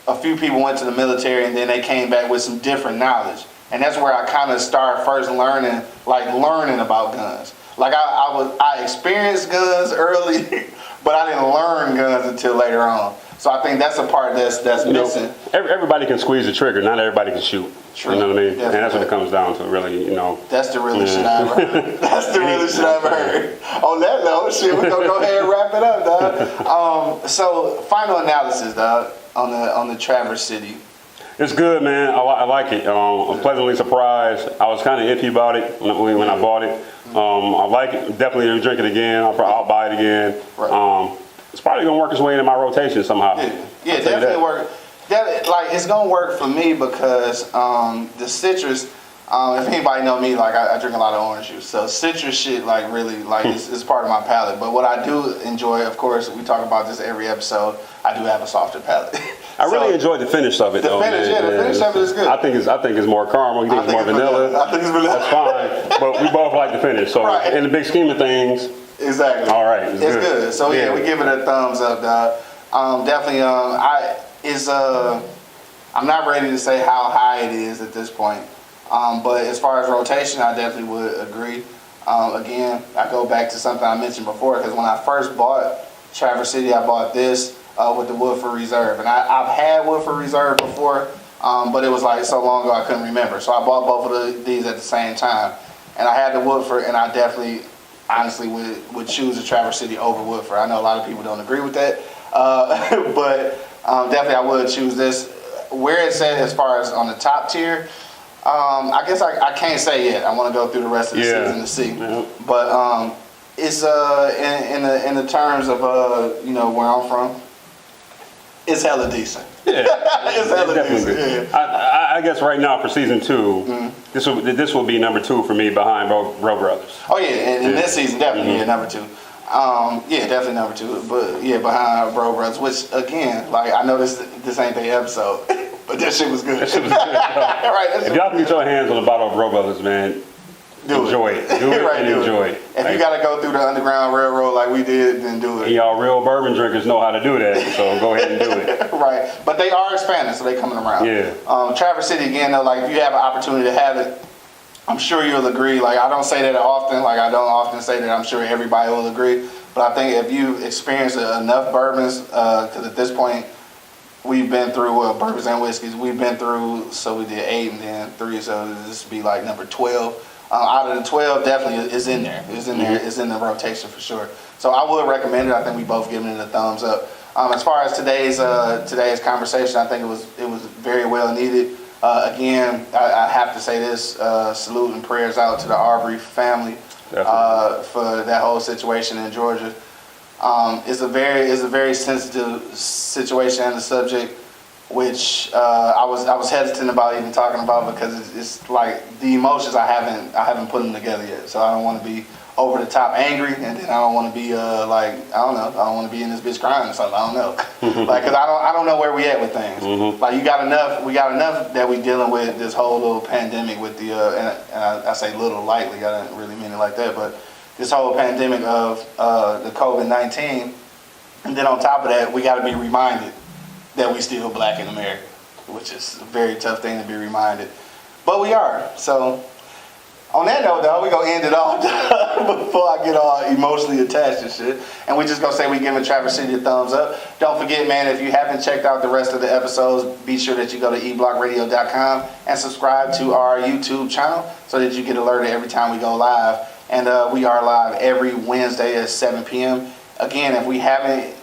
a few people went to the military and then they came back with some different knowledge. And that's where I kind of started first learning about guns. Like I experienced guns early, but I didn't learn guns until later on. So I think that's a part that's missing. Everybody can squeeze the trigger. Not everybody can shoot. True. You know what I mean? Definitely. And that's what it comes down to, really. That's the realest shit I've ever heard. That's the realest shit I've ever heard. On that note, shit, we're gonna go ahead and wrap it up, dog. So final analysis, dog, on the Traverse City. It's good, man. I like it. I'm pleasantly surprised. I was kind of iffy about it when I bought it. I like it. Definitely drink it again. I'll buy it again. Right. It's probably gonna work its way into my rotation somehow. Yeah, definitely work. It's gonna work for me because the citrus. If anybody know me, like I drink a lot of orange juice, so citrus shit really it's part of my palate. But what I do enjoy, of course, we talk about this every episode. I do have a softer palate. I really enjoyed the finish of it. The finish of it is good. I think it's more caramel. You think it's more vanilla? I think it's vanilla. That's fine. But we both like the finish. So in the big scheme of things. Exactly. All right. It's good. So we give it a thumbs up, dog. Definitely. I'm not ready to say how high it is at this point. But as far as rotation, I definitely would agree. Again, I go back to something I mentioned before, because when I first bought Traverse City, I bought this with the Woodford Reserve, and I've had Woodford Reserve before, but it was like so long ago I couldn't remember. So I bought both of these at the same time, and I had the Woodford, and I definitely. Honestly, would choose the Traverse City over Woodford. I know a lot of people don't agree with that, but definitely I would choose this. Where it's at as far as on the top tier, I guess I can't say yet. I want to go through the rest of the season to see. Yeah. But it's in the terms of where I'm from, it's hella decent. Yeah, It's hella definitely decent. good. Yeah. I guess right now for season 2, this will be number 2 for me behind Bro Brothers. Oh yeah, and this season definitely number 2. Yeah, definitely number 2. But yeah, behind Bro Brothers, which again, like I know this ain't their episode, but that shit was good. That shit was good. Right. If y'all can get your hands on a bottle of Bro Brothers, man, enjoy it. Do it Right, and do enjoy it. If you gotta go through the Underground Railroad like we did, then do it. And y'all real bourbon drinkers know how to do that, so go ahead and do it. Right, but they are expanding, so they coming around. Yeah. Traverse City again, though, like if you have an opportunity to have it, I'm sure you'll agree. Like I don't say that often. Like I don't often say that. I'm sure everybody will agree. But I think if you experience enough bourbons, because at this point we've been through bourbons and whiskeys. We've been through, so we did 8 and then 3, so this would be like number 12. Out of the 12, definitely is in there. It's in there. It's in the rotation for sure. So I would recommend it. I think we both giving it a thumbs up. As far as today's conversation, I think it was very well needed. Again, I have to say this: salute and prayers out to the Arbery family for that whole situation in Georgia. It's a very sensitive situation and a subject, which I was hesitant about even talking about because it's like the emotions I haven't put them together yet. So I don't want to be over the top angry, and then I don't want to be like I don't want to be in this bitch crying or something. I don't know, like because I don't know where we at with things. Like we got enough that we dealing with this whole little pandemic with the and I say little lightly. I didn't really mean it like that, but this whole pandemic of the COVID-19, and then on top of that, we got to be reminded that we still black in America, which is a very tough thing to be reminded. But we are. So on that note, though, we're going to end it off before I get all emotionally attached and shit. And we just going to say we giving Traverse City a thumbs up. Don't forget, man, if you haven't checked out the rest of the episodes, be sure that you go to eblockradio.com and subscribe to our YouTube channel so that you get alerted every time we go live. And we are live every Wednesday at 7 p.m. Again, if we haven't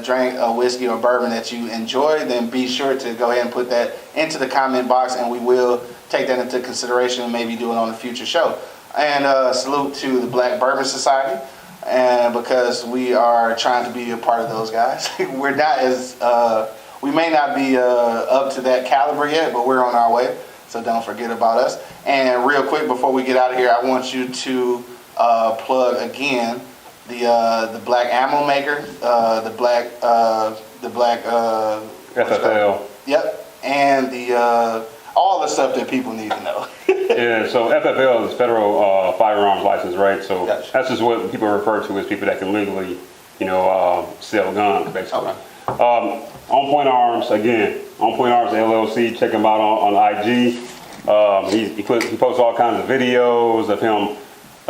drank a whiskey or bourbon that you enjoy, then be sure to go ahead and put that into the comment box, and we will take that into consideration and maybe do it on a future show. And salute to the Black Bourbon Society, and because we are trying to be a part of those guys. We're not as we may not be up to that caliber yet, but we're on our way. So don't forget about us. And real quick before we get out of here, I want you to plug again the Black Ammo Maker, the black FFL. Yep, and the all the stuff that people need to know. Yeah, so FFL is federal firearms license, right? So Gotcha. that's just what people refer to as people that can legally, sell guns, basically. Okay. On Point Arms, again, On Point Arms LLC. Check him out on IG. He posts all kinds of videos of him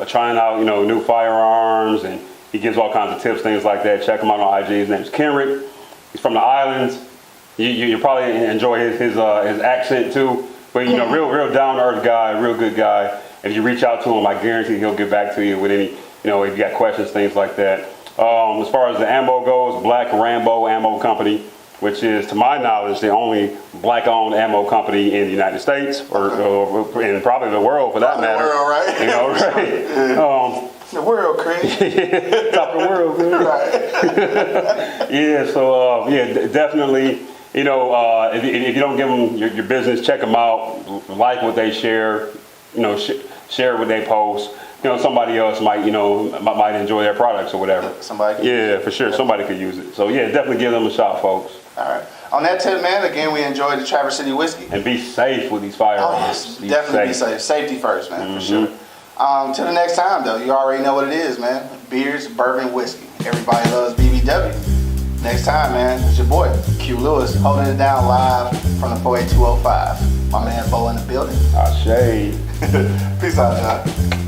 trying out, new firearms, and he gives all kinds of tips, things like that. Check him out on IG. His name's Kenrick. He's from the islands. You probably enjoy his accent too, but real down to earth guy, real good guy. If you reach out to him, I guarantee he'll get back to you with any, if you got questions, things like that. As far as the ammo goes, Black Rambo Ammo Company, which is, to my knowledge, the only black-owned ammo company in the United States, or in probably the world for that matter. The world, right? Right? The world, Craig. Top of the world, man. Right. Yeah, so definitely, if you don't give them your business, check them out, like what they share, share what they post. Somebody else might enjoy their products or whatever. Somebody. Yeah, for sure. Somebody could use it. So yeah, definitely give them a shot, folks. All right. On that tip, man, again, we enjoyed the Traverse City whiskey. And be safe with these firearms. Definitely be safe. Safety first, man, for sure. Till the next time, though, you already know what it is, man. Beers, bourbon, whiskey. Everybody loves BBW. Next time, man, it's your boy, Q Lewis, holding it down live from the 48205. My man Bo in the building. Ashe. Peace out, y'all.